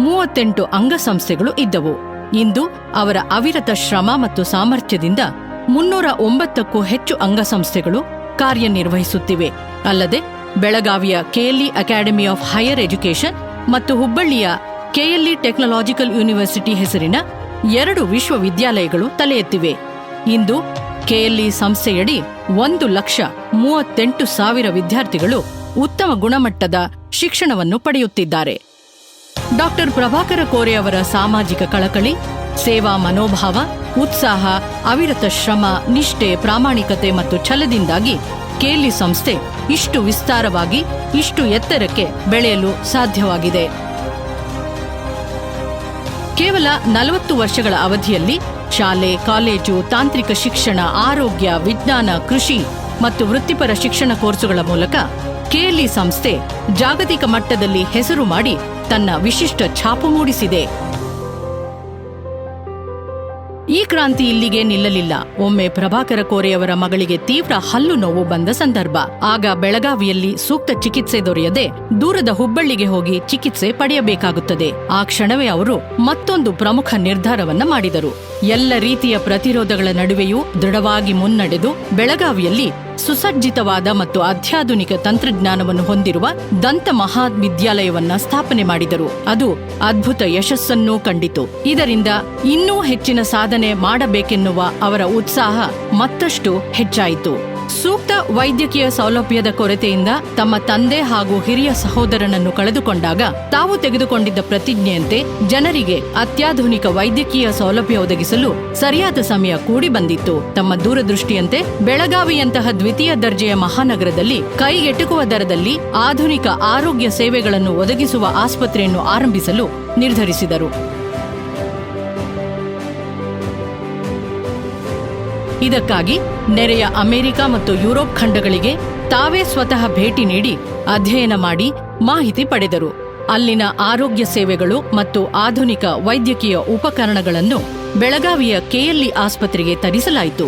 Speaker 1: 38 ಅಂಗಸಂಸ್ಥೆಗಳು ಇದ್ದವು. ಇಂದು ಅವರ ಅವಿರತ ಶ್ರಮ ಮತ್ತು ಸಾಮರ್ಥ್ಯದಿಂದ 309ಕ್ಕೂ ಹೆಚ್ಚು ಅಂಗಸಂಸ್ಥೆಗಳು ಕಾರ್ಯನಿರ್ವಹಿಸುತ್ತಿವೆ. ಅಲ್ಲದೆ ಬೆಳಗಾವಿಯ KLE academy of higher education ಮತ್ತು ಹುಬ್ಬಳ್ಳಿಯ ಕೆಎಲ್ಇ ಟೆಕ್ನಾಲಜಿಕಲ್ ಯೂನಿವರ್ಸಿಟಿ ಹೆಸರಿನ 2 ವಿಶ್ವವಿದ್ಯಾಲಯಗಳು ತಲೆ ಎತ್ತಿವೆ. ಇಂದು ಕೆಎಲ್ಇ ಸಂಸ್ಥೆಯಡಿ 1,38,000 ವಿದ್ಯಾರ್ಥಿಗಳು ಉತ್ತಮ ಗುಣಮಟ್ಟದ ಶಿಕ್ಷಣವನ್ನು ಪಡೆಯುತ್ತಿದ್ದಾರೆ. ಡಾಕ್ಟರ್ ಪ್ರಭಾಕರ ಕೋರೆಯವರ ಸಾಮಾಜಿಕ ಕಳಕಳಿ, ಸೇವಾ ಮನೋಭಾವ, ಉತ್ಸಾಹ, ಅವಿರತ ಶ್ರಮ, ನಿಷ್ಠೆ, ಪ್ರಾಮಾಣಿಕತೆ ಮತ್ತು ಛಲದಿಂದಾಗಿ ಕೆಎಲ್ಇ ಸಂಸ್ಥೆ ಇಷ್ಟು ವಿಸ್ತಾರವಾಗಿ, ಇಷ್ಟು ಎತ್ತರಕ್ಕೆ ಬೆಳೆಯಲು ಸಾಧ್ಯವಾಗಿದೆ. ಕೇವಲ 40 ವರ್ಷಗಳ ಅವಧಿಯಲ್ಲಿ ಶಾಲೆ, ಕಾಲೇಜು, ತಾಂತ್ರಿಕ ಶಿಕ್ಷಣ, ಆರೋಗ್ಯ, ವಿಜ್ಞಾನ, ಕೃಷಿ ಮತ್ತು ವೃತ್ತಿಪರ ಶಿಕ್ಷಣ ಕೋರ್ಸುಗಳ ಮೂಲಕ ಕೆಎಲ್ಇ ಸಂಸ್ಥೆ ಜಾಗತಿಕ ಮಟ್ಟದಲ್ಲಿ ಹೆಸರು ಮಾಡಿ ತನ್ನ ವಿಶಿಷ್ಟ ಛಾಪು ಮೂಡಿಸಿದೆ. ಈ ಕ್ರಾಂತಿ ಇಲ್ಲಿಗೆ ನಿಲ್ಲಲಿಲ್ಲ. ಒಮ್ಮೆ ಪ್ರಭಾಕರ ಕೋರೆಯವರ ಮಗಳಿಗೆ ತೀವ್ರ ಹಲ್ಲು ನೋವು ಬಂದ ಸಂದರ್ಭ. ಆಗ ಬೆಳಗಾವಿಯಲ್ಲಿ ಸೂಕ್ತ ಚಿಕಿತ್ಸೆ ದೊರೆಯದೆ ದೂರದ ಹುಬ್ಬಳ್ಳಿಗೆ ಹೋಗಿ ಚಿಕಿತ್ಸೆ ಪಡೆಯಬೇಕಾಗುತ್ತದೆ. ಆ ಕ್ಷಣವೇ ಅವರು ಮತ್ತೊಂದು ಪ್ರಮುಖ ನಿರ್ಧಾರವನ್ನ ಮಾಡಿದರು. ಎಲ್ಲ ರೀತಿಯ ಪ್ರತಿರೋಧಗಳ ನಡುವೆಯೂ ದೃಢವಾಗಿ ಮುನ್ನಡೆದು ಬೆಳಗಾವಿಯಲ್ಲಿ ಸುಸಜ್ಜಿತವಾದ ಮತ್ತು ಅತ್ಯಾಧುನಿಕ ತಂತ್ರಜ್ಞಾನವನ್ನು ಹೊಂದಿರುವ ದಂತ ಮಹಾವಿದ್ಯಾಲಯವನ್ನ ಸ್ಥಾಪನೆ ಮಾಡಿದರು. ಅದು ಅದ್ಭುತ ಯಶಸ್ಸನ್ನೂ ಕಂಡಿತು. ಇದರಿಂದ ಇನ್ನೂ ಹೆಚ್ಚಿನ ಸಾಧನೆ ಮಾಡಬೇಕೆನ್ನುವ ಅವರ ಉತ್ಸಾಹ ಮತ್ತಷ್ಟು ಹೆಚ್ಚಾಯಿತು. ಸೂಕ್ತ ವೈದ್ಯಕೀಯ ಸೌಲಭ್ಯದ ಕೊರತೆಯಿಂದ ತಮ್ಮ ತಂದೆ ಹಾಗೂ ಹಿರಿಯ ಸಹೋದರನನ್ನು ಕಳೆದುಕೊಂಡಾಗ ತಾವು ತೆಗೆದುಕೊಂಡಿದ್ದ ಪ್ರತಿಜ್ಞೆಯಂತೆ ಜನರಿಗೆ ಅತ್ಯಾಧುನಿಕ ವೈದ್ಯಕೀಯ ಸೌಲಭ್ಯ ಒದಗಿಸಲು ಸರಿಯಾದ ಸಮಯ ಕೂಡಿ ಬಂದಿತ್ತು. ತಮ್ಮ ದೂರದೃಷ್ಟಿಯಂತೆ ಬೆಳಗಾವಿಯಂತಹ ದ್ವಿತೀಯ ದರ್ಜೆಯ ಮಹಾನಗರದಲ್ಲಿ ಕೈಗೆಟುಕುವ ದರದಲ್ಲಿ ಆಧುನಿಕ ಆರೋಗ್ಯ ಸೇವೆಗಳನ್ನು ಒದಗಿಸುವ ಆಸ್ಪತ್ರೆಯನ್ನು ಆರಂಭಿಸಲು ನಿರ್ಧರಿಸಿದರು. ಇದಕ್ಕಾಗಿ ನೆರೆಯ ಅಮೆರಿಕ ಮತ್ತು ಯುರೋಪ್ ಖಂಡಗಳಿಗೆ ತಾವೇ ಸ್ವತಃ ಭೇಟಿ ನೀಡಿ ಅಧ್ಯಯನ ಮಾಡಿ ಮಾಹಿತಿ ಪಡೆದರು. ಅಲ್ಲಿನ ಆರೋಗ್ಯ ಸೇವೆಗಳು ಮತ್ತು ಆಧುನಿಕ ವೈದ್ಯಕೀಯ ಉಪಕರಣಗಳನ್ನು ಬೆಳಗಾವಿಯ ಕೆಎಲ್ಇ ಆಸ್ಪತ್ರೆಗೆ ತರಿಸಲಾಯಿತು.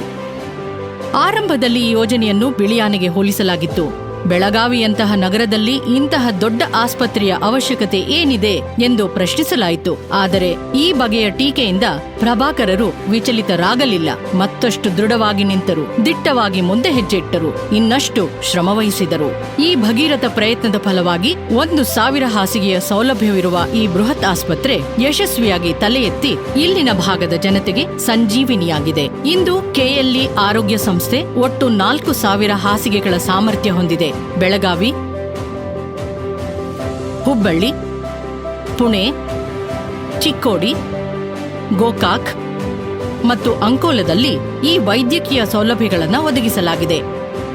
Speaker 1: ಆರಂಭದಲ್ಲಿ ಈ ಯೋಜನೆಯನ್ನು ಬಿಳಿಯಾನೆಗೆ ಹೋಲಿಸಲಾಗಿತ್ತು. ಬೆಳಗಾವಿಯಂತಹ ನಗರದಲ್ಲಿ ಇಂತಹ ದೊಡ್ಡ ಆಸ್ಪತ್ರೆಯ ಅವಶ್ಯಕತೆ ಏನಿದೆ ಎಂದು ಪ್ರಶ್ನಿಸಲಾಯಿತು. ಆದರೆ ಈ ಬಗೆಯ ಟೀಕೆಯಿಂದ ಪ್ರಭಾಕರರು ವಿಚಲಿತರಾಗಲಿಲ್ಲ. ಮತ್ತಷ್ಟು ದೃಢವಾಗಿ ನಿಂತರು, ದಿಟ್ಟವಾಗಿ ಮುಂದೆ ಹೆಜ್ಜೆ ಇಟ್ಟರು, ಇನ್ನಷ್ಟು ಶ್ರಮವಹಿಸಿದರು. ಈ ಭಗೀರಥ ಪ್ರಯತ್ನದ ಫಲವಾಗಿ 1,000 ಹಾಸಿಗೆಯ ಸೌಲಭ್ಯವಿರುವ ಈ ಬೃಹತ್ ಆಸ್ಪತ್ರೆ ಯಶಸ್ವಿಯಾಗಿ ತಲೆ ಎತ್ತಿ ಇಲ್ಲಿನ ಭಾಗದ ಜನತೆಗೆ ಸಂಜೀವಿನಿಯಾಗಿದೆ. ಇಂದು ಕೆಎಲ್ಇ ಆರೋಗ್ಯ ಸಂಸ್ಥೆ ಒಟ್ಟು 4,000 ಹಾಸಿಗೆಗಳ ಸಾಮರ್ಥ್ಯ ಹೊಂದಿದೆ. ಬೆಳಗಾವಿ, ಹುಬ್ಬಳ್ಳಿ, ಪುಣೆ, ಚಿಕ್ಕೋಡಿ, ಗೋಕಾಕ್ ಮತ್ತು ಅಂಕೋಲದಲ್ಲಿ ಈ ವೈದ್ಯಕೀಯ ಸೌಲಭ್ಯಗಳನ್ನು ಒದಗಿಸಲಾಗಿದೆ.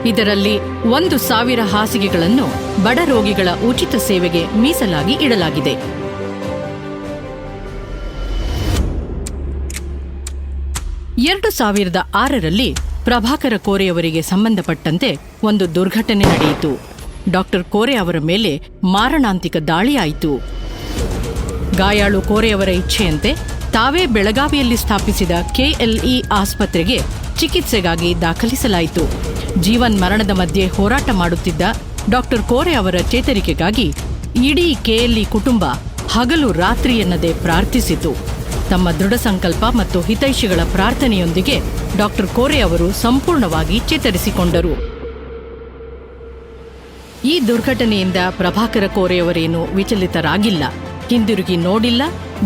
Speaker 1: ಇದರಲ್ಲಿ 1,000 ಹಾಸಿಗೆಗಳನ್ನು ಬಡ ರೋಗಿಗಳ ಉಚಿತ ಸೇವೆಗೆ ಮೀಸಲಾಗಿ ಇಡಲಾಗಿದೆ. 2006ರಲ್ಲಿ ಪ್ರಭಾಕರ ಕೋರೆಯವರಿಗೆ ಸಂಬಂಧಪಟ್ಟಂತೆ ಒಂದು ದುರ್ಘಟನೆ ನಡೆಯಿತು. ಡಾಕ್ಟರ್ ಕೋರೆ ಅವರ ಮೇಲೆ ಮಾರಣಾಂತಿಕ ದಾಳಿಯಾಯಿತು. ಗಾಯಾಳು ಕೋರೆಯವರ ಇಚ್ಛೆಯಂತೆ ತಾವೇ ಬೆಳಗಾವಿಯಲ್ಲಿ ಸ್ಥಾಪಿಸಿದ KLE ಆಸ್ಪತ್ರೆಗೆ ಚಿಕಿತ್ಸೆಗಾಗಿ ದಾಖಲಿಸಲಾಯಿತು. ಜೀವನ್ಮರಣದ ಮಧ್ಯೆ ಹೋರಾಟ ಮಾಡುತ್ತಿದ್ದ ಡಾಕ್ಟರ್ ಕೋರೆ ಅವರ ಚೇತರಿಕೆಗಾಗಿ ಇಡೀ KLE ಕುಟುಂಬ ಹಗಲು ರಾತ್ರಿ ಎನ್ನದೆ ಪ್ರಾರ್ಥಿಸಿತು. ತಮ್ಮ ದೃಢ ಸಂಕಲ್ಪ ಮತ್ತು ಹಿತೈಷಿಗಳ ಪ್ರಾರ್ಥನೆಯೊಂದಿಗೆ ಡಾಕ್ಟರ್ ಕೋರೆ ಅವರು ಸಂಪೂರ್ಣವಾಗಿ ಚೇತರಿಸಿಕೊಂಡರು. ಈ ದುರ್ಘಟನೆಯಿಂದ ಪ್ರಭಾಕರ ಕೋರೆಯವರೇನು ವಿಚಲಿತರಾಗಿಲ್ಲ, ಹಿಂದಿರುಗಿ ನೋಡಿಲ್ಲ,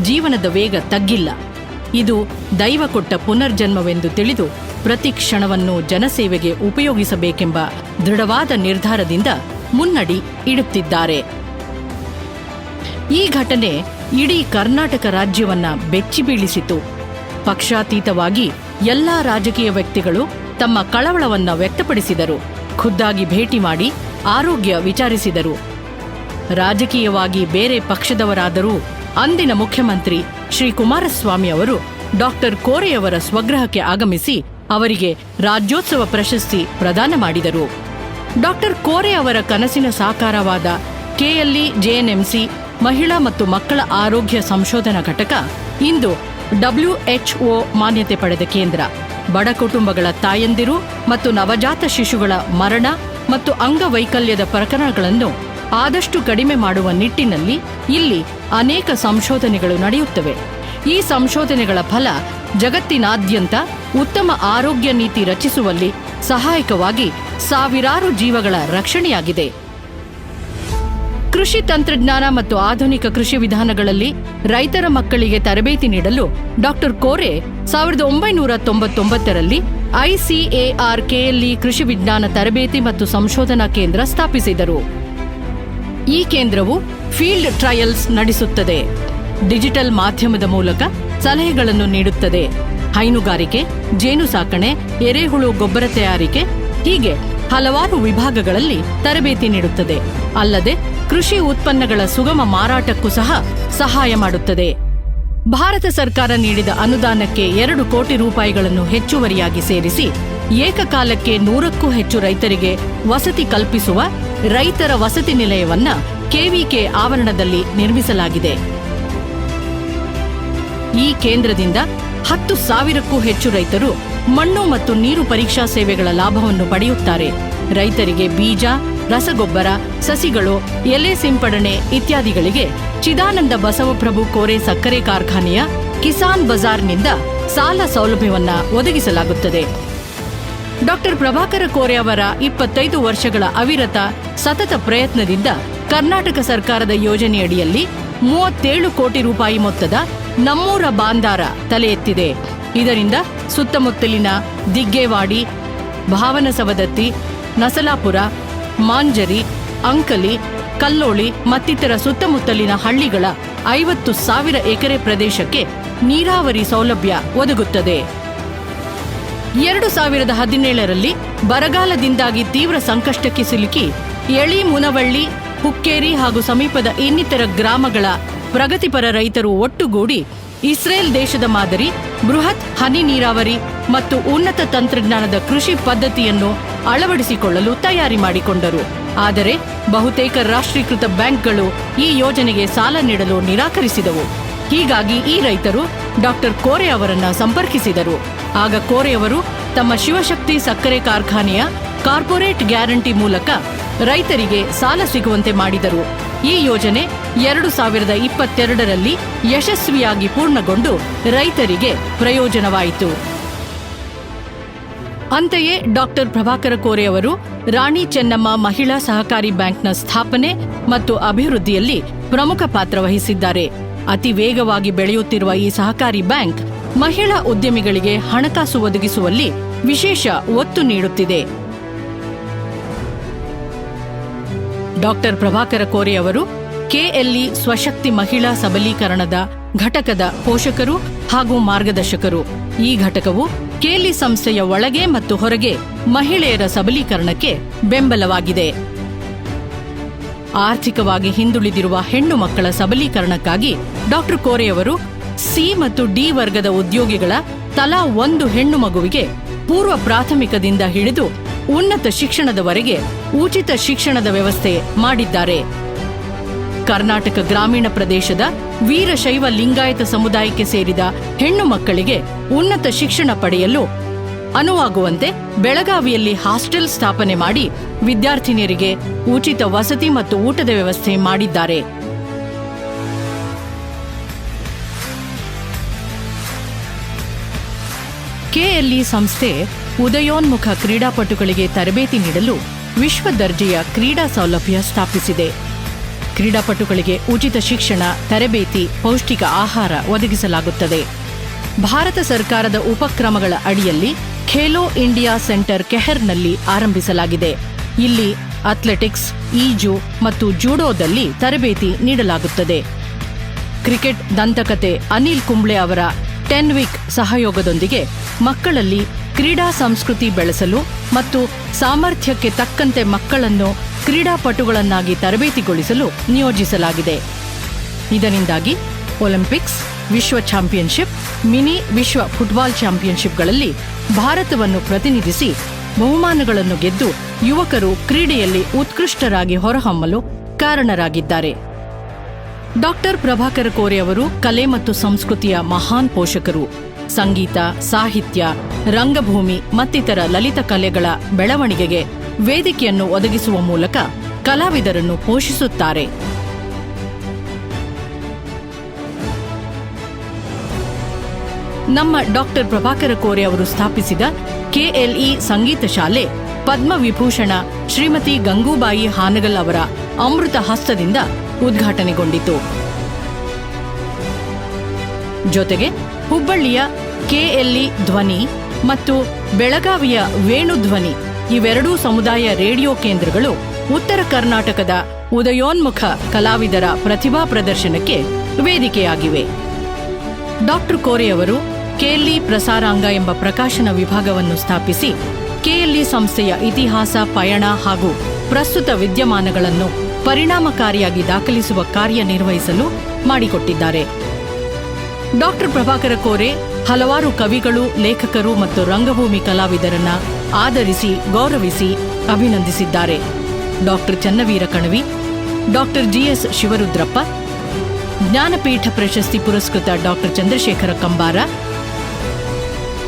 Speaker 1: ಜೀವನದ ವೇಗ ತಗ್ಗಿಲ್ಲ. ಇದು ದೈವ ಕೊಟ್ಟ ಪುನರ್ಜನ್ಮವೆಂದು ತಿಳಿದು ಪ್ರತಿ ಕ್ಷಣವನ್ನು ಜನಸೇವೆಗೆ ಉಪಯೋಗಿಸಬೇಕೆಂಬ ದೃಢವಾದ ನಿರ್ಧಾರದಿಂದ ಮುನ್ನಡಿ ಇಡುತ್ತಿದ್ದಾರೆ. ಈ ಘಟನೆ ಇಡೀ ಕರ್ನಾಟಕ ರಾಜ್ಯವನ್ನ ಬೆಚ್ಚಿಬೀಳಿಸಿತು. ಪಕ್ಷಾತೀತವಾಗಿ ಎಲ್ಲಾ ರಾಜಕೀಯ ವ್ಯಕ್ತಿಗಳು ತಮ್ಮ ಕಳವಳವನ್ನ ವ್ಯಕ್ತಪಡಿಸಿದರು. ಖುದ್ದಾಗಿ ಭೇಟಿ ಮಾಡಿ ಆರೋಗ್ಯ ವಿಚಾರಿಸಿದರು. ರಾಜಕೀಯವಾಗಿ ಬೇರೆ ಪಕ್ಷದವರಾದರೂ ಅಂದಿನ ಮುಖ್ಯಮಂತ್ರಿ ಶ್ರೀ ಕುಮಾರಸ್ವಾಮಿ ಅವರು ಡಾಕ್ಟರ್ ಕೋರೆಯವರ ಸ್ವಗೃಹಕ್ಕೆ ಆಗಮಿಸಿ ಅವರಿಗೆ ರಾಜ್ಯೋತ್ಸವ ಪ್ರಶಸ್ತಿ ಪ್ರದಾನ ಮಾಡಿದರು. ಡಾಕ್ಟರ್ ಕೋರೆ ಅವರ ಕನಸಿನ ಸಾಕಾರವಾದ KLE JNMC ಮಹಿಳಾ ಮತ್ತು ಮಕ್ಕಳ ಆರೋಗ್ಯ ಸಂಶೋಧನಾ ಘಟಕ ಇಂದು WHO ಮಾನ್ಯತೆ ಪಡೆದ ಕೇಂದ್ರ. ಬಡ ಕುಟುಂಬಗಳ ತಾಯಂದಿರು ಮತ್ತು ನವಜಾತ ಶಿಶುಗಳ ಮರಣ ಮತ್ತು ಅಂಗವೈಕಲ್ಯದ ಪ್ರಕರಣಗಳನ್ನು ಆದಷ್ಟು ಕಡಿಮೆ ಮಾಡುವ ನಿಟ್ಟಿನಲ್ಲಿ ಇಲ್ಲಿ ಅನೇಕ ಸಂಶೋಧನೆಗಳು ನಡೆಯುತ್ತವೆ. ಈ ಸಂಶೋಧನೆಗಳ ಫಲ ಜಗತ್ತಿನಾದ್ಯಂತ ಉತ್ತಮ ಆರೋಗ್ಯ ನೀತಿ ರಚಿಸುವಲ್ಲಿ ಸಹಾಯಕವಾಗಿ ಸಾವಿರಾರು ಜೀವಗಳ ರಕ್ಷಣೆಯಾಗಿದೆ. ಕೃಷಿ ತಂತ್ರಜ್ಞಾನ ಮತ್ತು ಆಧುನಿಕ ಕೃಷಿ ವಿಧಾನಗಳಲ್ಲಿ ರೈತರ ಮಕ್ಕಳಿಗೆ ತರಬೇತಿ ನೀಡಲು ಡಾಕ್ಟರ್ ಕೋರೆ 1999ರಲ್ಲಿ ICAR KLE ಕೃಷಿ ವಿಜ್ಞಾನ ತರಬೇತಿ ಮತ್ತು ಸಂಶೋಧನಾ ಕೇಂದ್ರ ಸ್ಥಾಪಿಸಿದರು. ಈ ಕೇಂದ್ರವು ಫೀಲ್ಡ್ ಟ್ರಯಲ್ಸ್ ನಡೆಸುತ್ತದೆ, ಡಿಜಿಟಲ್ ಮಾಧ್ಯಮದ ಮೂಲಕ ಸಲಹೆಗಳನ್ನು ನೀಡುತ್ತದೆ, ಹೈನುಗಾರಿಕೆ, ಜೇನು ಸಾಕಣೆ, ಎರೆಹುಳು ಗೊಬ್ಬರ ತಯಾರಿಕೆ ಹೀಗೆ ಹಲವಾರು ವಿಭಾಗಗಳಲ್ಲಿ ತರಬೇತಿ ನೀಡುತ್ತದೆ. ಅಲ್ಲದೆ ಕೃಷಿ ಉತ್ಪನ್ನಗಳ ಸುಗಮ ಮಾರಾಟಕ್ಕೂ ಸಹ ಸಹಾಯ ಮಾಡುತ್ತದೆ. ಭಾರತ ಸರ್ಕಾರ ನೀಡಿದ ಅನುದಾನಕ್ಕೆ 2 ಕೋಟಿ ರೂಪಾಯಿಗಳನ್ನು ಹೆಚ್ಚುವರಿಯಾಗಿ ಸೇರಿಸಿ ಏಕಕಾಲಕ್ಕೆ 100ಕ್ಕೂ ಹೆಚ್ಚು ರೈತರಿಗೆ ವಸತಿ ಕಲ್ಪಿಸುವ ರೈತರ ವಸತಿ ನಿಲಯವನ್ನ KVK ಆವರಣದಲ್ಲಿ ನಿರ್ಮಿಸಲಾಗಿದೆ. ಈ ಕೇಂದ್ರದಿಂದ 10,000ಕ್ಕೂ ಹೆಚ್ಚು ರೈತರು ಮಣ್ಣು ಮತ್ತು ನೀರು ಪರೀಕ್ಷಾ ಸೇವೆಗಳ ಲಾಭವನ್ನು ಪಡೆಯುತ್ತಾರೆ. ರೈತರಿಗೆ ಬೀಜ, ರಸಗೊಬ್ಬರ, ಸಸಿಗಳು, ಎಲೆ ಸಿಂಪಡಣೆ ಇತ್ಯಾದಿಗಳಿಗೆ ಚಿದಾನಂದ ಬಸವಪ್ರಭು ಕೋರೆ ಸಕ್ಕರೆ ಕಾರ್ಖಾನೆಯ ಕಿಸಾನ್ ಬಜಾರ್ನಿಂದ ಸಾಲ ಸೌಲಭ್ಯವನ್ನ ಒದಗಿಸಲಾಗುತ್ತದೆ. ಡಾಕ್ಟರ್ ಪ್ರಭಾಕರ ಕೋರೆ ಅವರ 25 ವರ್ಷಗಳ ಅವಿರತ ಸತತ ಪ್ರಯತ್ನದಿಂದ ಕರ್ನಾಟಕ ಸರ್ಕಾರದ ಯೋಜನೆಯಡಿಯಲ್ಲಿ 37 ಕೋಟಿ ರೂಪಾಯಿ ಮೊತ್ತದ ನಮ್ಮೂರ ಬಾಂದಾರ ತಲೆ ಎತ್ತಿದೆ. ಇದರಿಂದ ಸುತ್ತಮುತ್ತಲಿನ ದಿಗ್ಗೇವಾಡಿ, ಭಾವನಸವದತ್ತಿ, ನಸಲಾಪುರ, ಮಾಂಜರಿ, ಅಂಕಲಿ, ಕಲ್ಲೋಳಿ ಮತ್ತಿತರ ಸುತ್ತಮುತ್ತಲಿನ ಹಳ್ಳಿಗಳ 50,000 ಎಕರೆ ಪ್ರದೇಶಕ್ಕೆ ನೀರಾವರಿ ಸೌಲಭ್ಯ ಒದಗುತ್ತದೆ. 2017ರಲ್ಲಿ ಬರಗಾಲದಿಂದಾಗಿ ತೀವ್ರ ಸಂಕಷ್ಟಕ್ಕೆ ಸಿಲುಕಿ ಎಳಿ, ಮುನವಳ್ಳಿ, ಹುಕ್ಕೇರಿ ಹಾಗೂ ಸಮೀಪದ ಇನ್ನಿತರ ಗ್ರಾಮಗಳ ಪ್ರಗತಿಪರ ರೈತರು ಒಟ್ಟುಗೂಡಿ ಇಸ್ರೇಲ್ ದೇಶದ ಮಾದರಿ ಬೃಹತ್ ಹನಿ ನೀರಾವರಿ ಮತ್ತು ಉನ್ನತ ತಂತ್ರಜ್ಞಾನದ ಕೃಷಿ ಪದ್ಧತಿಯನ್ನು ಅಳವಡಿಸಿಕೊಳ್ಳಲು ತಯಾರಿ ಮಾಡಿಕೊಂಡರು. ಆದರೆ ಬಹುತೇಕ ರಾಷ್ಟ್ರೀಕೃತ ಬ್ಯಾಂಕ್ಗಳು ಈ ಯೋಜನೆಗೆ ಸಾಲ ನೀಡಲು ನಿರಾಕರಿಸಿದವು. ಹೀಗಾಗಿ ಈ ರೈತರು ಡಾಕ್ಟರ್ ಕೋರೆ ಅವರನ್ನ ಸಂಪರ್ಕಿಸಿದರು. ಆಗ ಕೋರೆ ಅವರು ತಮ್ಮ ಶಿವಶಕ್ತಿ ಸಕ್ಕರೆ ಕಾರ್ಖಾನೆಯ ಕಾರ್ಪೊರೇಟ್ ಗ್ಯಾರಂಟಿ ಮೂಲಕ ರೈತರಿಗೆ ಸಾಲ ಸಿಗುವಂತೆ ಮಾಡಿದರು. ಈ ಯೋಜನೆ 2022ರಲ್ಲಿ ಯಶಸ್ವಿಯಾಗಿ ಪೂರ್ಣಗೊಂಡು ರೈತರಿಗೆ ಪ್ರಯೋಜನವಾಯಿತು. ಅಂತೆಯೇ ಡಾಕ್ಟರ್ ಪ್ರಭಾಕರ ಕೋರೆ ಅವರು ರಾಣಿ ಚೆನ್ನಮ್ಮ ಮಹಿಳಾ ಸಹಕಾರಿ ಬ್ಯಾಂಕ್ನ ಸ್ಥಾಪನೆ ಮತ್ತು ಅಭಿವೃದ್ಧಿಯಲ್ಲಿ ಪ್ರಮುಖ ಪಾತ್ರ ವಹಿಸಿದ್ದಾರೆ. ಅತಿ ವೇಗವಾಗಿ ಬೆಳೆಯುತ್ತಿರುವ ಈ ಸಹಕಾರಿ ಬ್ಯಾಂಕ್ ಮಹಿಳಾ ಉದ್ಯಮಿಗಳಿಗೆ ಹಣಕಾಸು ಒದಗಿಸುವಲ್ಲಿ ವಿಶೇಷ ಒತ್ತು ನೀಡುತ್ತಿದೆ. ಡಾಕ್ಟರ್ ಪ್ರಭಾಕರ ಕೋರೆ ಅವರು KLE ಸ್ವಶಕ್ತಿ ಮಹಿಳಾ ಸಬಲೀಕರಣದ ಘಟಕದ ಪೋಷಕರು ಹಾಗೂ ಮಾರ್ಗದರ್ಶಕರು. ಈ ಘಟಕವು ಕೇಲಿ ಸಂಸ್ಥೆಯ ಒಳಗೆ ಮತ್ತು ಹೊರಗೆ ಮಹಿಳೆಯರ ಸಬಲೀಕರಣಕ್ಕೆ ಬೆಂಬಲವಾಗಿದೆ. ಆರ್ಥಿಕವಾಗಿ ಹಿಂದುಳಿದಿರುವ ಹೆಣ್ಣು ಮಕ್ಕಳ ಸಬಲೀಕರಣಕ್ಕಾಗಿ ಡಾಕ್ಟರ್ ಕೋರೆಯವರು ಸಿ ಮತ್ತು ಡಿ ವರ್ಗದ ಉದ್ಯೋಗಿಗಳ ತಲಾ 1 ಹೆಣ್ಣು ಮಗುವಿಗೆ ಪೂರ್ವ ಪ್ರಾಥಮಿಕದಿಂದ ಹಿಡಿದು ಉನ್ನತ ಶಿಕ್ಷಣದವರೆಗೆ ಉಚಿತ ಶಿಕ್ಷಣದ ವ್ಯವಸ್ಥೆ ಮಾಡಿದ್ದಾರೆ. ಕರ್ನಾಟಕ ಗ್ರಾಮೀಣ ಪ್ರದೇಶದ ವೀರಶೈವ ಲಿಂಗಾಯತ ಸಮುದಾಯಕ್ಕೆ ಸೇರಿದ ಹೆಣ್ಣು ಮಕ್ಕಳಿಗೆ ಉನ್ನತ ಶಿಕ್ಷಣ ಪಡೆಯಲು ಅನುವಾಗುವಂತೆ ಬೆಳಗಾವಿಯಲ್ಲಿ ಹಾಸ್ಟೆಲ್ ಸ್ಥಾಪನೆ ಮಾಡಿ ವಿದ್ಯಾರ್ಥಿನಿಯರಿಗೆ ಉಚಿತ ವಸತಿ ಮತ್ತು ಊಟದ ವ್ಯವಸ್ಥೆ ಮಾಡಿದ್ದಾರೆ. ಕೆಎಲ್ಇ ಸಂಸ್ಥೆ ಉದಯೋನ್ಮುಖ ಕ್ರೀಡಾಪಟುಗಳಿಗೆ ತರಬೇತಿ ನೀಡಲು ವಿಶ್ವ ದರ್ಜೆಯ ಕ್ರೀಡಾ ಸೌಲಭ್ಯ ಸ್ಥಾಪಿಸಿದೆ. ಕ್ರೀಡಾಪಟುಗಳಿಗೆ ಉಚಿತ ಶಿಕ್ಷಣ, ತರಬೇತಿ, ಪೌಷ್ಟಿಕ ಆಹಾರ ಒದಗಿಸಲಾಗುತ್ತದೆ. ಭಾರತ ಸರ್ಕಾರದ ಉಪಕ್ರಮಗಳ ಅಡಿಯಲ್ಲಿ ಖೇಲೋ ಇಂಡಿಯಾ ಸೆಂಟರ್ ಕೆಹರ್ನಲ್ಲಿ ಆರಂಭಿಸಲಾಗಿದೆ. ಇಲ್ಲಿ ಅಥ್ಲೆಟಿಕ್ಸ್, ಈಜು ಮತ್ತು ಜೂಡೋದಲ್ಲಿ ತರಬೇತಿ ನೀಡಲಾಗುತ್ತದೆ. ಕ್ರಿಕೆಟ್ ದಂತಕತೆ ಅನಿಲ್ ಕುಂಬ್ಳೆ ಅವರ 10 ವೀಕ್ ಸಹಯೋಗದೊಂದಿಗೆ ಮಕ್ಕಳಲ್ಲಿ ಕ್ರೀಡಾ ಸಂಸ್ಕೃತಿ ಬೆಳೆಸಲು ಮತ್ತು ಸಾಮರ್ಥ್ಯಕ್ಕೆ ತಕ್ಕಂತೆ ಮಕ್ಕಳನ್ನು ಕ್ರೀಡಾಪಟುಗಳನ್ನಾಗಿ ತರಬೇತಿಗೊಳಿಸಲು ನಿಯೋಜಿಸಲಾಗಿದೆ. ಇದರಿಂದಾಗಿ ಒಲಿಂಪಿಕ್ಸ್, ವಿಶ್ವ ಚಾಂಪಿಯನ್ಶಿಪ್, ಮಿನಿ ವಿಶ್ವ ಫುಟ್ಬಾಲ್ ಚಾಂಪಿಯನ್ಶಿಪ್ಗಳಲ್ಲಿ ಭಾರತವನ್ನು ಪ್ರತಿನಿಧಿಸಿ ಬಹುಮಾನಗಳನ್ನು ಗೆದ್ದು ಯುವಕರು ಕ್ರೀಡೆಯಲ್ಲಿ ಉತ್ಕೃಷ್ಟರಾಗಿ ಹೊರಹೊಮ್ಮಲು ಕಾರಣರಾಗಿದ್ದಾರೆ. ಡಾಕ್ಟರ್ ಪ್ರಭಾಕರ ಕೋರೆ ಅವರು ಕಲೆ ಮತ್ತು ಸಂಸ್ಕೃತಿಯ ಮಹಾನ್ ಪೋಷಕರು. ಸಂಗೀತ, ಸಾಹಿತ್ಯ, ರಂಗಭೂಮಿ ಮತ್ತಿತರ ಲಲಿತ ಕಲೆಗಳ ಬೆಳವಣಿಗೆಗೆ ವೇದಿಕೆಯನ್ನು ಒದಗಿಸುವ ಮೂಲಕ ಕಲಾವಿದರನ್ನು ಪೋಷಿಸುತ್ತಾರೆ. ನಮ್ಮ ಡಾಕ್ಟರ್ ಪ್ರಭಾಕರ ಕೋರೆ ಅವರು ಸ್ಥಾಪಿಸಿದ ಕೆಎಲ್ಇ ಸಂಗೀತ ಶಾಲೆ ಪದ್ಮವಿಭೂಷಣ ಶ್ರೀಮತಿ ಗಂಗೂಬಾಯಿ ಹಾನಗಲ್ ಅವರ ಅಮೃತ ಹಸ್ತದಿಂದ ಉದ್ಘಾಟನೆಗೊಂಡಿತು. ಜೊತೆಗೆ ಹುಬ್ಬಳ್ಳಿಯ ಕೆಎಲ್ಇ ಧ್ವನಿ ಮತ್ತು ಬೆಳಗಾವಿಯ ವೇಣುಧ್ವನಿ ಇವೆರಡೂ ಸಮುದಾಯ ರೇಡಿಯೋ ಕೇಂದ್ರಗಳು ಉತ್ತರ ಕರ್ನಾಟಕದ ಉದಯೋನ್ಮುಖ ಕಲಾವಿದರ ಪ್ರತಿಭಾ ಪ್ರದರ್ಶನಕ್ಕೆ ವೇದಿಕೆಯಾಗಿವೆ. ಡಾಕ್ಟರ್ ಕೋರೆಯವರು ಕೆಎಲ್ಇ ಪ್ರಸಾರಾಂಗ ಎಂಬ ಪ್ರಕಾಶನ ವಿಭಾಗವನ್ನು ಸ್ಥಾಪಿಸಿ ಕೆಎಲ್ಇ ಸಂಸ್ಥೆಯ ಇತಿಹಾಸ, ಪಯಣ ಹಾಗೂ ಪ್ರಸ್ತುತ ವಿದ್ಯಮಾನಗಳನ್ನು ಪರಿಣಾಮಕಾರಿಯಾಗಿ ದಾಖಲಿಸುವ ಕಾರ್ಯನಿರ್ವಹಿಸಲು ಮಾಡಿಕೊಟ್ಟಿದ್ದಾರೆ. ಡಾಕ್ಟರ್ ಪ್ರಭಾಕರ ಕೋರೆ ಹಲವಾರು ಕವಿಗಳು, ಲೇಖಕರು ಮತ್ತು ರಂಗಭೂಮಿ ಕಲಾವಿದರನ್ನ ಆದರಿಸಿ, ಗೌರವಿಸಿ, ಅಭಿನಂದಿಸಿದ್ದಾರೆ. Doctor Channaveera Kanavi, doctor G S Shivarudrappa, Jnanpith ಪ್ರಶಸ್ತಿ ಪುರಸ್ಕೃತ doctor Chandrashekhara Kambara,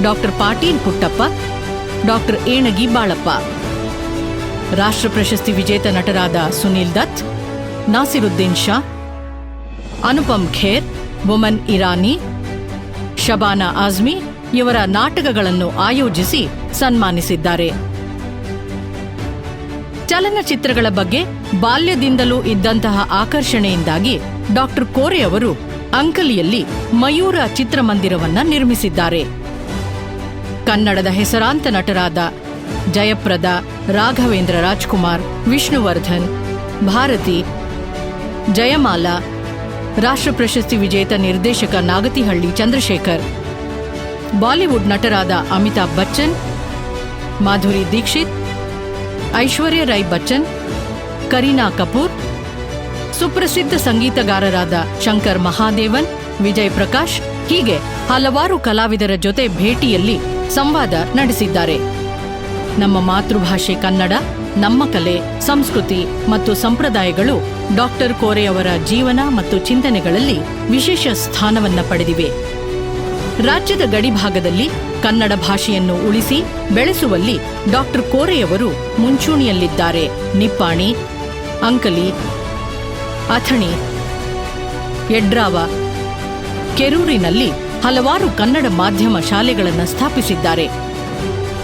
Speaker 1: doctor Patil Puttappa, doctor Enagi Balappa, ರಾಷ್ಟ್ರ ಪ್ರಶಸ್ತಿ ವಿಜೇತ ನಟರಾದ ಸುನೀಲ್ ದತ್, ನಾಸಿರುದ್ದೀನ್ ಶಾ, ಅನುಪಮ್ ಖೇರ್, ಬೊಮನ್ ಇರಾನಿ, ಶಬಾನಾ ಆಜ್ಮಿ ಇವರ ನಾಟಕಗಳನ್ನು ಆಯೋಜಿಸಿ ಸನ್ಮಾನಿಸಿದ್ದಾರೆ. ಚಲನಚಿತ್ರಗಳ ಬಗ್ಗೆ ಬಾಲ್ಯದಿಂದಲೂ ಇದ್ದಂತಹ ಆಕರ್ಷಣೆಯಿಂದಾಗಿ ಡಾಕ್ಟರ್ ಕೋರೆ ಅವರು ಅಂಕಲಿಯಲ್ಲಿ ಮಯೂರ ಚಿತ್ರಮಂದಿರವನ್ನ ನಿರ್ಮಿಸಿದ್ದಾರೆ. ಕನ್ನಡದ ಹೆಸರಾಂತ ನಟರಾದ ಜಯಪ್ರದ, ರಾಘವೇಂದ್ರ ರಾಜ್ಕುಮಾರ್, ವಿಷ್ಣುವರ್ಧನ್, ಭಾರತಿ, ಜಯಮಾಲಾ, ರಾಷ್ಟ್ರ ಪ್ರಶಸ್ತಿ ವಿಜೇತ ನಿರ್ದೇಶಕ ನಾಗತಿಹಳ್ಳಿ ಚಂದ್ರಶೇಖರ್, ಬಾಲಿವುಡ್ ನಟರಾದ ಅಮಿತಾಬ್ ಬಚ್ಚನ್, ಮಾಧುರಿ ದೀಕ್ಷಿತ್, ಐಶ್ವರ್ಯ ರೈ ಬಚ್ಚನ್, ಕರೀನಾ ಕಪೂರ್, ಸುಪ್ರಸಿದ್ಧ ಸಂಗೀತಗಾರರಾದ ಶಂಕರ್ ಮಹಾದೇವನ್, ವಿಜಯ್ ಪ್ರಕಾಶ್ ಹೀಗೆ ಹಲವಾರು ಕಲಾವಿದರ ಜೊತೆ ಭೇಟಿಯಲ್ಲಿ ಸಂವಾದ ನಡೆಸಿದ್ದಾರೆ. ನಮ್ಮ ಮಾತೃಭಾಷೆ ಕನ್ನಡ, ನಮ್ಮ ಕಲೆ, ಸಂಸ್ಕೃತಿ ಮತ್ತು ಸಂಪ್ರದಾಯಗಳು ಡಾಕ್ಟರ್ ಕೋರೆ ಅವರ ಜೀವನ ಮತ್ತು ಚಿಂತನೆಗಳಲ್ಲಿ ವಿಶೇಷ ಸ್ಥಾನವನ್ನ ಪಡೆದಿವೆ. ರಾಜ್ಯದ ಗಡಿಭಾಗದಲ್ಲಿ ಕನ್ನಡ ಭಾಷೆಯನ್ನು ಉಳಿಸಿ ಬೆಳೆಸುವಲ್ಲಿ ಡಾಕ್ಟರ್ ಕೋರೆಯವರು ಮುಂಚೂಣಿಯಲ್ಲಿದ್ದಾರೆ. ನಿಪ್ಪಾಣಿ, ಅಂಕಲಿ, ಅಥಣಿ, ಯಡ್ರಾವ, ಕೆರೂರಿನಲ್ಲಿ ಹಲವಾರು ಕನ್ನಡ ಮಾಧ್ಯಮ ಶಾಲೆಗಳನ್ನು ಸ್ಥಾಪಿಸಿದ್ದಾರೆ.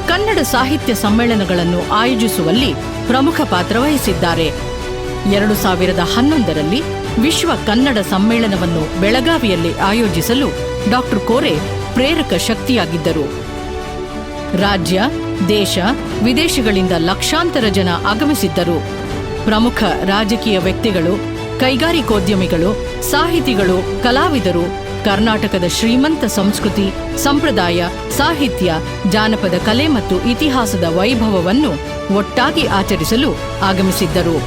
Speaker 1: ಕನ್ನಡ ಸಾಹಿತ್ಯ ಸಮ್ಮೇಳನಗಳನ್ನು ಆಯೋಜಿಸುವಲ್ಲಿ ಪ್ರಮುಖ ಪಾತ್ರ ವಹಿಸಿದ್ದಾರೆ. 2011ರಲ್ಲಿ ವಿಶ್ವ ಕನ್ನಡ ಸಮ್ಮೇಳನವನ್ನು ಬೆಳಗಾವಿಯಲ್ಲಿ ಆಯೋಜಿಸಲು ಡಾಕ್ಟರ್ ಕೋರೆ ಪ್ರೇರಕ ಶಕ್ತಿಯಾಗಿದ್ದರು. ರಾಜ್ಯ, ದೇಶ, ವಿದೇಶಗಳಿಂದ ಲಕ್ಷಾಂತರ ಜನ ಆಗಮಿಸಿದ್ದರು. ಪ್ರಮುಖ ರಾಜಕೀಯ ವ್ಯಕ್ತಿಗಳು, ಕೈಗಾರಿಕೋದ್ಯಮಿಗಳು, ಸಾಹಿತಿಗಳು, ಕಲಾವಿದರು ಕರ್ನಾಟಕದ ಶ್ರೀಮಂತ ಸಂಸ್ಕೃತಿ, ಸಂಪ್ರದಾಯ, ಸಾಹಿತ್ಯ, ಜಾನಪದ ಕಲೆ ಮತ್ತು ಇತಿಹಾಸದ ವೈಭವವನ್ನು ಒಟ್ಟಾಗಿ ಆಚರಿಸಲು ಆಗಮಿಸಿದ್ದರು.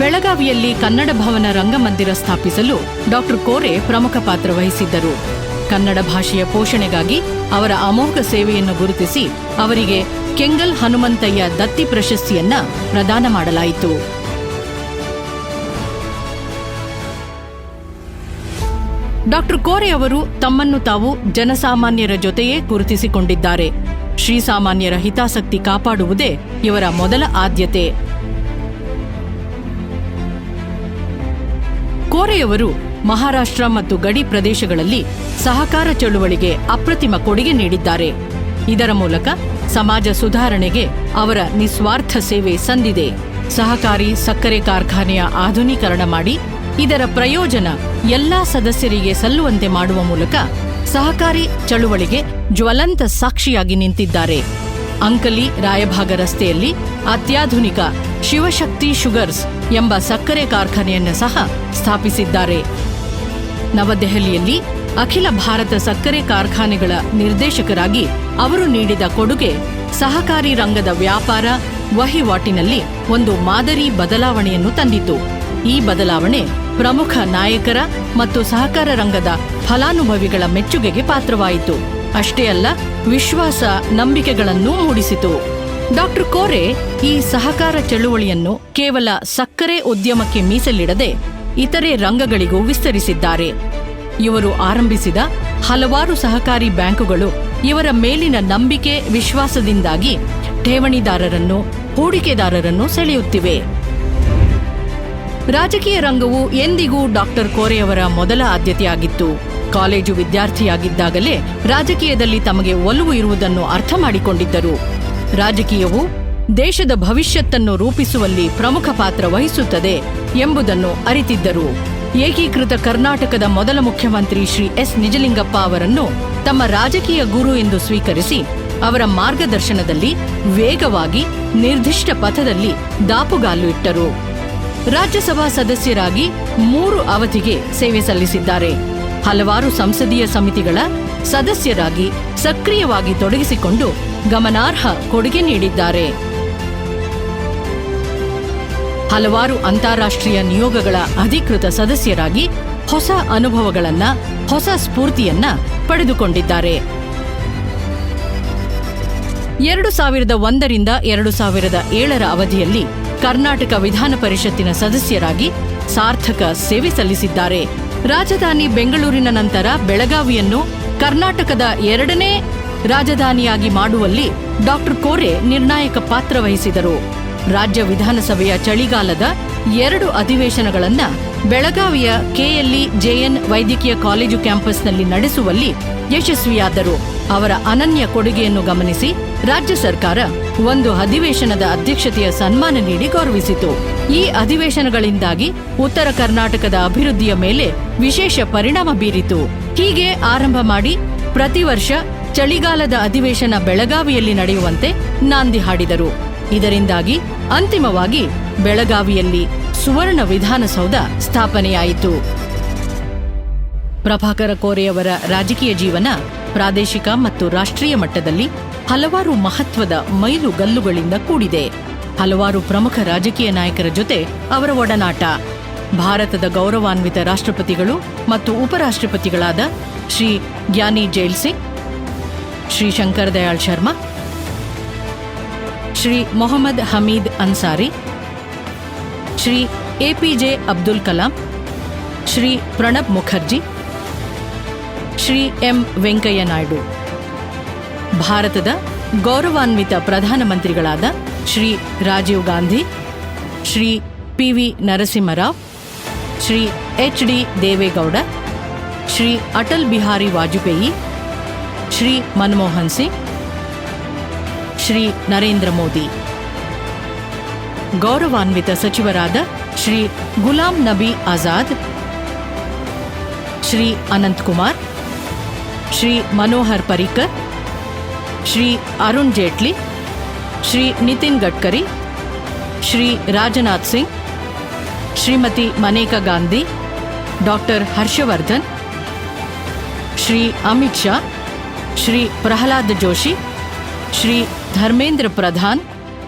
Speaker 1: ಬೆಳಗಾವಿಯಲ್ಲಿ ಕನ್ನಡ ಭವನ ರಂಗಮಂದಿರ ಸ್ಥಾಪಿಸಲು ಡಾಕ್ಟರ್ ಕೋರೆ ಪ್ರಮುಖ ಪಾತ್ರ ವಹಿಸಿದ್ದರು. ಕನ್ನಡ ಭಾಷೆಯ ಪೋಷಣೆಗಾಗಿ ಅವರ ಅಮೋಘ ಸೇವೆಯನ್ನು ಗುರುತಿಸಿ ಅವರಿಗೆ ಕೆಂಗಲ್ ಹನುಮಂತಯ್ಯ ದತ್ತಿ ಪ್ರಶಸ್ತಿಯನ್ನ ಪ್ರದಾನ ಮಾಡಲಾಯಿತು. ಡಾಕ್ಟರ್ ಕೋರೆ ಅವರು ತಮ್ಮನ್ನು ತಾವು ಜನಸಾಮಾನ್ಯರ ಜೊತೆಯೇ ಗುರುತಿಸಿಕೊಂಡಿದ್ದಾರೆ. ಶ್ರೀಸಾಮಾನ್ಯರ ಹಿತಾಸಕ್ತಿ ಕಾಪಾಡುವುದೇ ಇವರ ಮೊದಲ ಆದ್ಯತೆ. ಕೋರೆಯವರು ಮಹಾರಾಷ್ಟ್ರ ಮತ್ತು ಗಡಿ ಪ್ರದೇಶಗಳಲ್ಲಿ ಸಹಕಾರ ಚಳುವಳಿಗೆ ಅಪ್ರತಿಮ ಕೊಡುಗೆ ನೀಡಿದ್ದಾರೆ. ಇದರ ಮೂಲಕ ಸಮಾಜ ಸುಧಾರಣೆಗೆ ಅವರ ನಿಸ್ವಾರ್ಥ ಸೇವೆ ಸಂದಿದೆ. ಸಹಕಾರಿ ಸಕ್ಕರೆ ಕಾರ್ಖಾನೆಯ ಆಧುನೀಕರಣ ಮಾಡಿ ಇದರ ಪ್ರಯೋಜನ ಎಲ್ಲಾ ಸದಸ್ಯರಿಗೆ ಸಲ್ಲುವಂತೆ ಮಾಡುವ ಮೂಲಕ ಸಹಕಾರಿ ಚಳುವಳಿಗೆ ಜ್ವಲಂತ ಸಾಕ್ಷಿಯಾಗಿ ನಿಂತಿದ್ದಾರೆ. ಅಂಕಲಿ ರಾಯಭಾಗ ರಸ್ತೆಯಲ್ಲಿ ಅತ್ಯಾಧುನಿಕ ಶಿವಶಕ್ತಿ ಶುಗರ್ಸ್ ಎಂಬ ಸಕ್ಕರೆ ಕಾರ್ಖಾನೆಯನ್ನು ಸಹ ಸ್ಥಾಪಿಸಿದ್ದಾರೆ. ನವದೆಹಲಿಯಲ್ಲಿ ಅಖಿಲ ಭಾರತ ಸಕ್ಕರೆ ಕಾರ್ಖಾನೆಗಳ ನಿರ್ದೇಶಕರಾಗಿ ಅವರು ನೀಡಿದ ಕೊಡುಗೆ ಸಹಕಾರಿ ರಂಗದ ವ್ಯಾಪಾರ ವಹಿವಾಟಿನಲ್ಲಿ ಒಂದು ಮಾದರಿ ಬದಲಾವಣೆಯನ್ನು ತಂದಿತು. ಈ ಬದಲಾವಣೆ ಪ್ರಮುಖ ನಾಯಕರ ಮತ್ತು ಸಹಕಾರ ರಂಗದ ಫಲಾನುಭವಿಗಳ ಮೆಚ್ಚುಗೆಗೆ ಪಾತ್ರವಾಯಿತು. ಅಷ್ಟೇ ಅಲ್ಲ, ವಿಶ್ವಾಸ ನಂಬಿಕೆಗಳನ್ನೂ ಮೂಡಿಸಿತು. ಡಾಕ್ಟರ್ ಕೋರೆ ಈ ಸಹಕಾರ ಚಳುವಳಿಯನ್ನು ಕೇವಲ ಸಕ್ಕರೆ ಉದ್ಯಮಕ್ಕೆ ಮೀಸಲಿಡದೆ ಇತರೆ ರಂಗಗಳಿಗೂ ವಿಸ್ತರಿಸಿದ್ದಾರೆ. ಇವರು ಆರಂಭಿಸಿದ ಹಲವಾರು ಸಹಕಾರಿ ಬ್ಯಾಂಕುಗಳು ಇವರ ಮೇಲಿನ ನಂಬಿಕೆ ವಿಶ್ವಾಸದಿಂದಾಗಿ ಠೇವಣಿದಾರರನ್ನು, ಹೂಡಿಕೆದಾರರನ್ನು ಸೆಳೆಯುತ್ತಿವೆ. ರಾಜಕೀಯ ರಂಗವು ಎಂದಿಗೂ ಡಾಕ್ಟರ್ ಕೋರೆಯವರ ಮೊದಲ ಆದ್ಯತೆಯಾಗಿತ್ತು. ಕಾಲೇಜು ವಿದ್ಯಾರ್ಥಿಯಾಗಿದ್ದಾಗಲೇ ರಾಜಕೀಯದಲ್ಲಿ ತಮಗೆ ಒಲವು ಇರುವುದನ್ನು ಅರ್ಥ ಮಾಡಿಕೊಂಡಿದ್ದರು. ರಾಜಕೀಯವು ದೇಶದ ಭವಿಷ್ಯತ್ತನ್ನು ರೂಪಿಸುವಲ್ಲಿ ಪ್ರಮುಖ ಪಾತ್ರ ವಹಿಸುತ್ತದೆ ಎಂಬುದನ್ನು ಅರಿತಿದ್ದರು. ಏಕೀಕೃತ ಕರ್ನಾಟಕದ ಮೊದಲ ಮುಖ್ಯಮಂತ್ರಿ ಶ್ರೀ ಎಸ್ ನಿಜಲಿಂಗಪ್ಪ ಅವರನ್ನು ತಮ್ಮ ರಾಜಕೀಯ ಗುರು ಎಂದು ಸ್ವೀಕರಿಸಿ ಅವರ ಮಾರ್ಗದರ್ಶನದಲ್ಲಿ ವೇಗವಾಗಿ ನಿರ್ದಿಷ್ಟ ಪಥದಲ್ಲಿ ದಾಪುಗಾಲು ಇಟ್ಟರು. ರಾಜ್ಯಸಭಾ ಸದಸ್ಯರಾಗಿ 3 ಅವಧಿಗೆ ಸೇವೆ ಸಲ್ಲಿಸಿದ್ದಾರೆ. ಹಲವಾರು ಸಂಸದೀಯ ಸಮಿತಿಗಳ ಸದಸ್ಯರಾಗಿ ಸಕ್ರಿಯವಾಗಿ ತೊಡಗಿಸಿಕೊಂಡು ಗಮನಾರ್ಹ ಕೊಡುಗೆ ನೀಡಿದ್ದಾರೆ. ಹಲವಾರು ಅಂತಾರಾಷ್ಟ್ರೀಯ ನಿಯೋಗಗಳ ಅಧಿಕೃತ ಸದಸ್ಯರಾಗಿ ಹೊಸ ಅನುಭವಗಳನ್ನ, ಹೊಸ ಸ್ಫೂರ್ತಿಯನ್ನ ಪಡೆದುಕೊಂಡಿದ್ದಾರೆ. 2001ರಿಂದ 2007ರ ಅವಧಿಯಲ್ಲಿ ಕರ್ನಾಟಕ ವಿಧಾನ ಪರಿಷತ್ತಿನ ಸದಸ್ಯರಾಗಿ ಸಾರ್ಥಕ ಸೇವೆ ಸಲ್ಲಿಸಿದ್ದಾರೆ. ರಾಜಧಾನಿ ಬೆಂಗಳೂರಿನ ನಂತರ ಬೆಳಗಾವಿಯನ್ನು ಕರ್ನಾಟಕದ 2ನೇ ರಾಜಧಾನಿಯಾಗಿ ಮಾಡುವಲ್ಲಿ ಡಾಕ್ಟರ್ ಕೋರೆ ನಿರ್ಣಾಯಕ ಪಾತ್ರ ವಹಿಸಿದರು. ರಾಜ್ಯ ವಿಧಾನಸಭೆಯ ಚಳಿಗಾಲದ 2 ಅಧಿವೇಶನಗಳನ್ನು ಬೆಳಗಾವಿಯ ಕೆಎಲ್ಇ ಜೆಎನ್ ವೈದ್ಯಕೀಯ ಕಾಲೇಜು ಕ್ಯಾಂಪಸ್ನಲ್ಲಿ ನಡೆಸುವಲ್ಲಿ ಯಶಸ್ವಿಯಾದರು. ಅವರ ಅನನ್ಯ ಕೊಡುಗೆಯನ್ನು ಗಮನಿಸಿ ರಾಜ್ಯ ಸರ್ಕಾರ ಒಂದು ಅಧಿವೇಶನದ ಅಧ್ಯಕ್ಷತೆಯ ಸನ್ಮಾನ ನೀಡಿ ಗೌರವಿಸಿತು. ಈ ಅಧಿವೇಶನಗಳಿಂದಾಗಿ ಉತ್ತರ ಕರ್ನಾಟಕದ ಅಭಿವೃದ್ಧಿಯ ಮೇಲೆ ವಿಶೇಷ ಪರಿಣಾಮ ಬೀರಿತು. ಹೀಗೆ ಆರಂಭ ಮಾಡಿ ಪ್ರತಿ ವರ್ಷ ಚಳಿಗಾಲದ ಅಧಿವೇಶನ ಬೆಳಗಾವಿಯಲ್ಲಿ ನಡೆಯುವಂತೆ ನಾಂದಿ ಹಾಡಿದರು. ಇದರಿಂದಾಗಿ ಅಂತಿಮವಾಗಿ ಬೆಳಗಾವಿಯಲ್ಲಿ ಸುವರ್ಣ ವಿಧಾನಸೌಧ ಸ್ಥಾಪನೆಯಾಯಿತು. ಪ್ರಭಾಕರ ಕೋರೆಯವರ ರಾಜಕೀಯ ಜೀವನ ಪ್ರಾದೇಶಿಕ ಮತ್ತು ರಾಷ್ಟ್ರೀಯ ಮಟ್ಟದಲ್ಲಿ ಹಲವಾರು ಮಹತ್ವದ ಮೈಲುಗಲ್ಲುಗಳಿಂದ ಕೂಡಿದೆ. ಹಲವಾರು ಪ್ರಮುಖ ರಾಜಕೀಯ ನಾಯಕರ ಜೊತೆ ಅವರ ಒಡನಾಟ. ಭಾರತದ ಗೌರವಾನ್ವಿತ ರಾಷ್ಟ್ರಪತಿಗಳು ಮತ್ತು ಉಪರಾಷ್ಟ್ರಪತಿಗಳಾದ ಶ್ರೀ ಜ್ಞಾನಿ ಜೈಲ್ ಸಿಂಗ್, ಶ್ರೀ ಶಂಕರ್ ದಯಾಳ್ ಶರ್ಮಾ, ಶ್ರೀ ಮೊಹಮ್ಮದ್ ಹಮೀದ್ ಅನ್ಸಾರಿ, ಶ್ರೀ ಎಪಿಜೆ ಅಬ್ದುಲ್ ಕಲಾಂ, ಶ್ರೀ ಪ್ರಣಬ್ ಮುಖರ್ಜಿ, ಶ್ರೀ ಎಂ ವೆಂಕಯ್ಯ ನಾಯ್ಡು, ಭಾರತದ ಗೌರವಾನ್ವಿತ ಪ್ರಧಾನಮಂತ್ರಿಗಳಾದ ಶ್ರೀ ರಾಜೀವ್ ಗಾಂಧಿ, ಶ್ರೀ ಪಿವಿ ನರಸಿಂಹರಾವ್, ಶ್ರೀ ಎಚ್.ಡಿ. ದೇವೇಗೌಡ, ಶ್ರೀ ಅಟಲ್ ಬಿಹಾರಿ ವಾಜಪೇಯಿ, ಶ್ರೀ ಮನಮೋಹನ್ ಸಿಂಗ್, ಶ್ರೀ ನರೇಂದ್ರ ಮೋದಿ. ಗೌರವಾನ್ವಿತ ಸಚಿವರಾದ ಶ್ರೀ ಗುಲಾಂ ನಬಿ ಆಜಾದ್, ಶ್ರೀ ಅನಂತ್ ಕುಮಾರ್, ಶ್ರೀ ಮನೋಹರ್ ಪರಿಕರ್, ಶ್ರೀ ಅರುಣ್ ಜೇಟ್ಲಿ, ಶ್ರೀ ನಿತಿನ್ ಗಡ್ಕರಿ, ಶ್ರೀ ರಾಜನಾಥ್ ಸಿಂಗ್, ಶ್ರೀಮತಿ ಮನೇಕಾ ಗಾಂಧಿ, ಡಾಕ್ಟರ್ ಹರ್ಷವರ್ಧನ್, ಶ್ರೀ ಅಮಿತ್ ಶಾ, ಶ್ರೀ ಪ್ರಹ್ಲಾದ್ ಜೋಶಿ, ಶ್ರೀ ಧರ್ಮೇಂದ್ರ ಪ್ರಧಾನ್,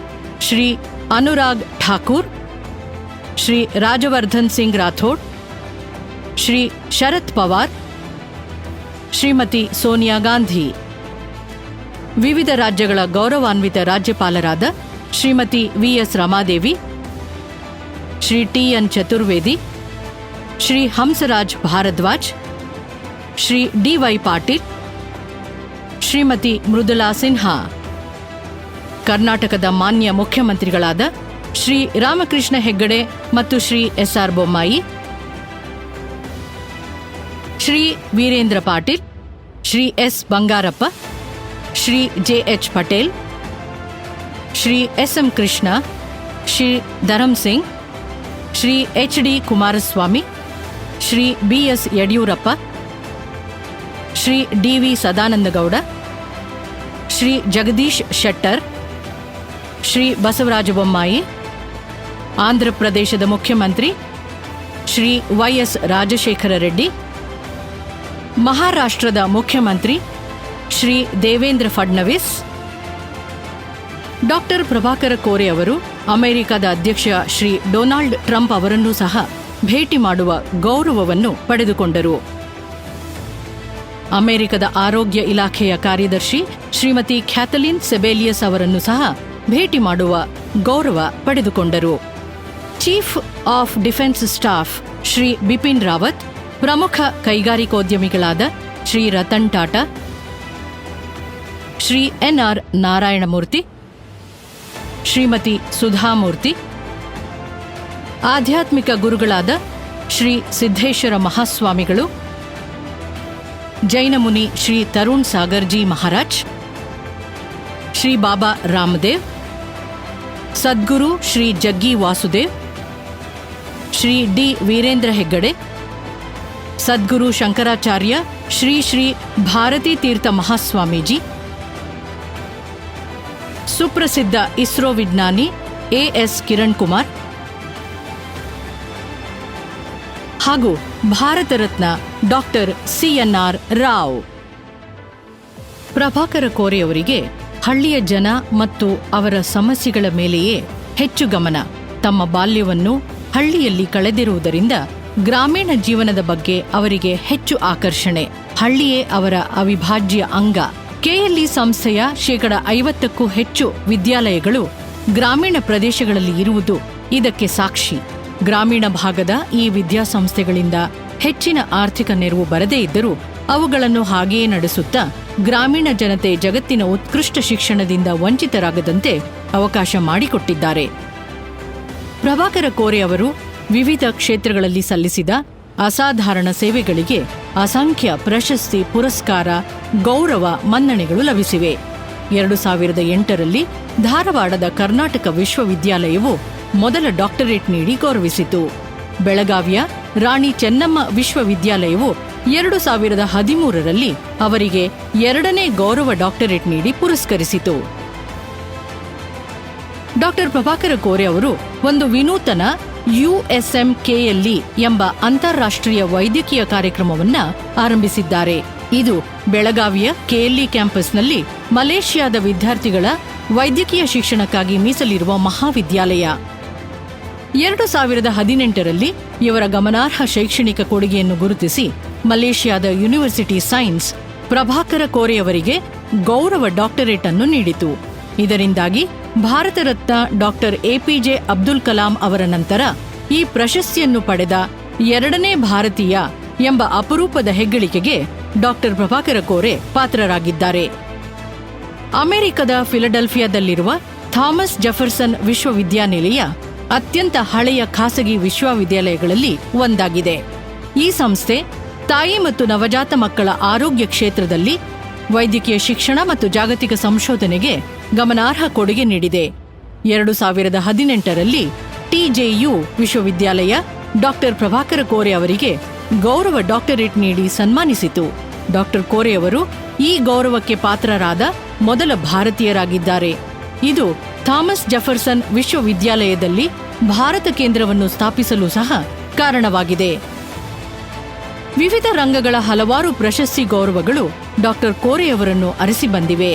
Speaker 1: ಶ್ರೀ ಅನುರಾಗ್ ಠಾಕೂರ್, ಶ್ರೀ ರಾಜವರ್ಧನ್ ಸಿಂಗ್ ರಾಥೋಡ್, ಶ್ರೀ ಶರದ್ ಪವಾರ್, ಶ್ರೀಮತಿ ಸೋನಿಯಾ ಗಾಂಧಿ. ವಿವಿಧ ರಾಜ್ಯಗಳ ಗೌರವಾನ್ವಿತ ರಾಜ್ಯಪಾಲರಾದ ಶ್ರೀಮತಿ ವಿ.ಎಸ್. ರಮಾದೇವಿ, ಶ್ರೀ ಟಿ.ಎನ್. ಚತುರ್ವೇದಿ, ಶ್ರೀ ಹಂಸರಾಜ್ ಭಾರದ್ವಾಜ್, ಶ್ರೀ ಡಿ.ವೈ. ಪಾಟೀಲ್, ಶ್ರೀಮತಿ ಮೃದುಲಾ ಸಿನ್ಹಾ. ಕರ್ನಾಟಕದ ಮಾನ್ಯ ಮುಖ್ಯಮಂತ್ರಿಗಳಾದ ಶ್ರೀ ರಾಮಕೃಷ್ಣ ಹೆಗ್ಗಡೆ ಮತ್ತು Shri ಎಸ್.ಆರ್. Bommai, Shri Veerendra Patil, Shri S. Bangarappa, Shri ಜೆ.ಎಚ್. Patel, Shri SM. Krishna, Shri Dharam Singh, Shri H D. Kumaraswamy, Shri BS. Yediyurappa, Shri DV. Sadananda Gowda, Shri Jagadish Shettar, Shri Basavaraj Bommai. ಆಂಧ್ರಪ್ರದೇಶದ ಮುಖ್ಯಮಂತ್ರಿ ಶ್ರೀ ವೈ.ಎಸ್. ರಾಜಶೇಖರ ರೆಡ್ಡಿ, ಮಹಾರಾಷ್ಟ್ರದ ಮುಖ್ಯಮಂತ್ರಿ ಶ್ರೀ ದೇವೇಂದ್ರ ಫಡ್ನವೀಸ್. ಡಾಕ್ಟರ್ ಪ್ರಭಾಕರ ಕೋರೆ ಅವರು ಅಮೆರಿಕದ ಅಧ್ಯಕ್ಷ ಶ್ರೀ ಡೊನಾಲ್ಡ್ ಟ್ರಂಪ್ ಅವರನ್ನೂ ಸಹ ಭೇಟಿ ಮಾಡುವ ಗೌರವವನ್ನು ಪಡೆದುಕೊಂಡರು. ಅಮೆರಿಕದ ಆರೋಗ್ಯ ಇಲಾಖೆಯ ಕಾರ್ಯದರ್ಶಿ ಶ್ರೀಮತಿ ಕ್ಯಾಥಲಿನ್ ಸೆಬೇಲಿಯಸ್ ಅವರನ್ನು ಸಹ ಭೇಟಿ ಮಾಡುವ ಗೌರವ ಪಡೆದುಕೊಂಡರು. Chief of defence staff Shri Bipin Rawat, ಪ್ರಮುಖ ಕೈಗಾರಿಕೋದ್ಯಮಿಗಳಾದ ಶ್ರೀ ರತನ್ ಟಾಟಾ, ಶ್ರೀ ಎನ್.ಆರ್. ನಾರಾಯಣಮೂರ್ತಿ, ಶ್ರೀಮತಿ ಸುಧಾಮೂರ್ತಿ, ಆಧ್ಯಾತ್ಮಿಕ ಗುರುಗಳಾದ ಶ್ರೀ ಸಿದ್ದೇಶ್ವರ ಮಹಾಸ್ವಾಮಿಗಳು, ಜೈನ ಮುನಿ ಶ್ರೀ ತರುಣ್ ಸಾಗರ್ಜಿ ಮಹಾರಾಜ್, ಶ್ರೀ ಬಾಬಾ ರಾಮದೇವ್, ಸದ್ಗುರು ಶ್ರೀ ಜಗ್ಗಿ ವಾಸುದೇವ್, ಶ್ರೀ ಡಿ. ವೀರೇಂದ್ರ ಹೆಗ್ಗಡೆ, ಸದ್ಗುರು ಶಂಕರಾಚಾರ್ಯ ಶ್ರೀ ಶ್ರೀ ಭಾರತೀ ತೀರ್ಥ ಮಹಾಸ್ವಾಮೀಜಿ, ಸುಪ್ರಸಿದ್ಧ ಇಸ್ರೋ ವಿಜ್ಞಾನಿ ಎ.ಎಸ್. ಕಿರಣ್ ಕುಮಾರ್ ಹಾಗೂ ಭಾರತ ರತ್ನ ಡಾಕ್ಟರ್ ಸಿ.ಎನ್.ಆರ್. ರಾವ್. ಪ್ರಭಾಕರ ಕೋರೆಯವರಿಗೆ ಹಳ್ಳಿಯ ಜನ ಮತ್ತು ಅವರ ಸಮಸ್ಯೆಗಳ ಮೇಲೆಯೇ ಹೆಚ್ಚು ಗಮನ. ತಮ್ಮ ಬಾಲ್ಯವನ್ನು ಹಳ್ಳಿಯಲ್ಲಿ ಕಳೆದಿರುವುದರಿಂದ ಗ್ರಾಮೀಣ ಜೀವನದ ಬಗ್ಗೆ ಅವರಿಗೆ ಹೆಚ್ಚು ಆಕರ್ಷಣೆ. ಹಳ್ಳಿಯೇ ಅವರ ಅವಿಭಾಜ್ಯ ಅಂಗ. ಕೆಎಲ್ಇ ಸಂಸ್ಥೆಯ 50%ಕ್ಕೂ ಹೆಚ್ಚು ವಿದ್ಯಾಲಯಗಳು ಗ್ರಾಮೀಣ ಪ್ರದೇಶಗಳಲ್ಲಿ ಇರುವುದು ಇದಕ್ಕೆ ಸಾಕ್ಷಿ. ಗ್ರಾಮೀಣ ಭಾಗದ ಈ ವಿದ್ಯಾಸಂಸ್ಥೆಗಳಿಂದ ಹೆಚ್ಚಿನ ಆರ್ಥಿಕ ನೆರವು ಬರದೇ ಇದ್ದರೂ ಅವುಗಳನ್ನು ಹಾಗೆಯೇ ನಡೆಸುತ್ತಾ ಗ್ರಾಮೀಣ ಜನತೆ ಜಗತ್ತಿನ ಉತ್ಕೃಷ್ಟ ಶಿಕ್ಷಣದಿಂದ ವಂಚಿತರಾಗದಂತೆ ಅವಕಾಶ ಮಾಡಿಕೊಟ್ಟಿದ್ದಾರೆ. ಪ್ರಭಾಕರ ಕೋರೆ ಅವರು ವಿವಿಧ ಕ್ಷೇತ್ರಗಳಲ್ಲಿ ಸಲ್ಲಿಸಿದ ಅಸಾಧಾರಣ ಸೇವೆಗಳಿಗೆ ಅಸಂಖ್ಯ ಪ್ರಶಸ್ತಿ, ಪುರಸ್ಕಾರ, ಗೌರವ, ಮನ್ನಣೆಗಳು ಲಭಿಸಿವೆ. 2008ರಲ್ಲಿ ಧಾರವಾಡದ ಕರ್ನಾಟಕ ವಿಶ್ವವಿದ್ಯಾಲಯವು ಮೊದಲ ಡಾಕ್ಟರೇಟ್ ನೀಡಿ ಗೌರವಿಸಿತು. ಬೆಳಗಾವಿಯ ರಾಣಿ ಚೆನ್ನಮ್ಮ ವಿಶ್ವವಿದ್ಯಾಲಯವು 2013ರಲ್ಲಿ ಅವರಿಗೆ 2ನೇ ಗೌರವ ಡಾಕ್ಟರೇಟ್ ನೀಡಿ ಪುರಸ್ಕರಿಸಿತು. ಡಾಕ್ಟರ್ ಪ್ರಭಾಕರ ಕೋರೆ ಅವರು ಒಂದು ವಿನೂತನ USMKLE ಎಂಬ ಅಂತಾರಾಷ್ಟ್ರೀಯ ವೈದ್ಯಕೀಯ ಕಾರ್ಯಕ್ರಮವನ್ನು ಆರಂಭಿಸಿದ್ದಾರೆ. ಇದು ಬೆಳಗಾವಿಯ KLE ಕ್ಯಾಂಪಸ್ನಲ್ಲಿ ಮಲೇಷ್ಯಾದ ವಿದ್ಯಾರ್ಥಿಗಳ ವೈದ್ಯಕೀಯ ಶಿಕ್ಷಣಕ್ಕಾಗಿ ಮೀಸಲಿರುವ ಮಹಾವಿದ್ಯಾಲಯ. 2018ರಲ್ಲಿ ಇವರ ಗಮನಾರ್ಹ ಶೈಕ್ಷಣಿಕ ಕೊಡುಗೆಯನ್ನು ಗುರುತಿಸಿ ಮಲೇಷ್ಯಾದ ಯೂನಿವರ್ಸಿಟಿ ಸೈನ್ಸ್ ಪ್ರಭಾಕರ ಕೋರೆಯವರಿಗೆ ಗೌರವ ಡಾಕ್ಟರೇಟ್ ಅನ್ನು ನೀಡಿತು. ಇದರಿಂದಾಗಿ ಭಾರತ ರತ್ನ ಡಾಕ್ಟರ್ APJ ಅಬ್ದುಲ್ ಕಲಾಂ ಅವರ ನಂತರ ಈ ಪ್ರಶಸ್ತಿಯನ್ನು ಪಡೆದ 2ನೇ ಭಾರತೀಯ ಎಂಬ ಅಪರೂಪದ ಹೆಗ್ಗಳಿಕೆಗೆ ಡಾಕ್ಟರ್ ಪ್ರಭಾಕರ ಕೋರೆ ಪಾತ್ರರಾಗಿದ್ದಾರೆ. ಅಮೆರಿಕದ ಫಿಲಡೆಲ್ಫಿಯಾದಲ್ಲಿರುವ ಥಾಮಸ್ ಜೆಫರ್ಸನ್ ವಿಶ್ವವಿದ್ಯಾನಿಲಯ ಅತ್ಯಂತ ಹಳೆಯ ಖಾಸಗಿ ವಿಶ್ವವಿದ್ಯಾಲಯಗಳಲ್ಲಿ ಒಂದಾಗಿದೆ. ಈ ಸಂಸ್ಥೆ ತಾಯಿ ಮತ್ತು ನವಜಾತ ಮಕ್ಕಳ ಆರೋಗ್ಯ ಕ್ಷೇತ್ರದಲ್ಲಿ ವೈದ್ಯಕೀಯ ಶಿಕ್ಷಣ ಮತ್ತು ಜಾಗತಿಕ ಸಂಶೋಧನೆಗೆ ಗಮನಾರ್ಹ ಕೊಡುಗೆ ನೀಡಿದೆ. 2018ರಲ್ಲಿ TJU ವಿಶ್ವವಿದ್ಯಾಲಯ ಡಾಕ್ಟರ್ ಪ್ರಭಾಕರ ಕೋರೆ ಅವರಿಗೆ ಗೌರವ ಡಾಕ್ಟರೇಟ್ ನೀಡಿ ಸನ್ಮಾನಿಸಿತು. ಡಾಕ್ಟರ್ ಕೋರೆಯವರು ಈ ಗೌರವಕ್ಕೆ ಪಾತ್ರರಾದ ಮೊದಲ ಭಾರತೀಯರಾಗಿದ್ದಾರೆ. ಇದು ಥಾಮಸ್ ಜೆಫರ್ಸನ್ ವಿಶ್ವವಿದ್ಯಾಲಯದಲ್ಲಿ ಭಾರತ ಕೇಂದ್ರವನ್ನು ಸ್ಥಾಪಿಸಲು ಸಹ ಕಾರಣವಾಗಿದೆ. ವಿವಿಧ ರಂಗಗಳ ಹಲವಾರು ಪ್ರಶಸ್ತಿ ಗೌರವಗಳು ಡಾಕ್ಟರ್ ಕೋರೆಯವರನ್ನು ಅರಸಿ ಬಂದಿವೆ.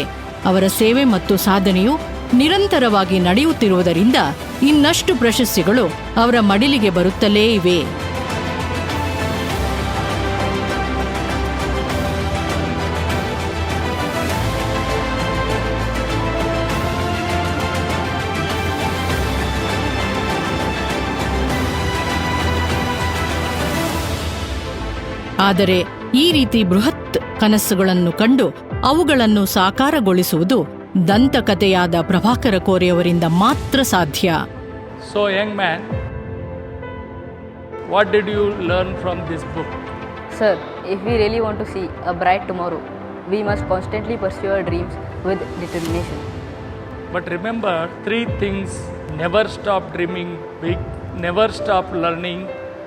Speaker 1: ಅವರ ಸೇವೆ ಮತ್ತು ಸಾಧನೆಯು ನಿರಂತರವಾಗಿ ನಡೆಯುತ್ತಿರುವುದರಿಂದ ಇನ್ನಷ್ಟು ಪ್ರಶಸ್ತಿಗಳು ಅವರ ಮಡಿಲಿಗೆ ಬರುತ್ತಲೇ ಇವೆ. ಆದರೆ ಈ ರೀತಿ ಬೃಹತ್ ಕನಸುಗಳನ್ನು ಕಂಡು ಅವುಗಳನ್ನು ಸಾಕಾರಗೊಳಿಸುವುದು ದಂತಕಥೆಯಾದ ಪ್ರಭಾಕರ ಕೋರೆಯವರಿಂದ ಮಾತ್ರ ಸಾಧ್ಯ.
Speaker 2: So young man, what did you learn from this book?
Speaker 3: Sir, if we really want to see a bright tomorrow, we must constantly pursue our dreams with determination.
Speaker 2: But remember 3 things: never stop dreaming big, never stop learning,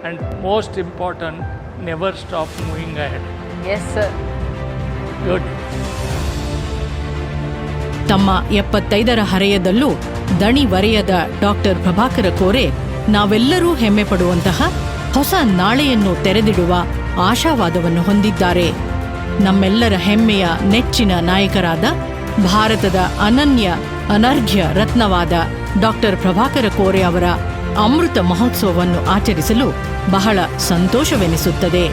Speaker 2: and most important, never stop moving ahead.
Speaker 3: Yes, sir.
Speaker 2: Good.
Speaker 1: ತಮ್ಮ 75ರ ಹರೆಯದಲ್ಲೂ ದಣಿವರೆಯದ doctor Prabhakar ಕೋರೆ ನಾವೆಲ್ಲರೂ ಹೆಮ್ಮೆ ಪಡುವಂತಹ ಹೊಸ ನಾಳೆಯನ್ನು ತೆರೆದಿಡುವ ಆಶಾವಾದವನ್ನು ಹೊಂದಿದ್ದಾರೆ. ನಮ್ಮೆಲ್ಲರ ಹೆಮ್ಮೆಯ ನೆಚ್ಚಿನ ನಾಯಕರಾದ ಭಾರತದ ಅನರ್ಘ್ಯ ರತ್ನವಾದ ಡಾಕ್ಟರ್ ಪ್ರಭಾಕರ ಕೋರೆ ಅವರ ಅಮೃತ ಮಹೋತ್ಸವವನ್ನು ಆಚರಿಸಲು ಬಹಳ ಸಂತೋಷವೆನಿಸುತ್ತದೆ.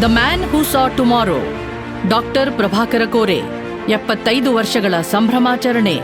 Speaker 1: The man who saw tomorrow, doctor Prabhakar ಕೋರೆ 75 ವರ್ಷಗಳ ಸಂಭ್ರಮಾಚರಣೆ.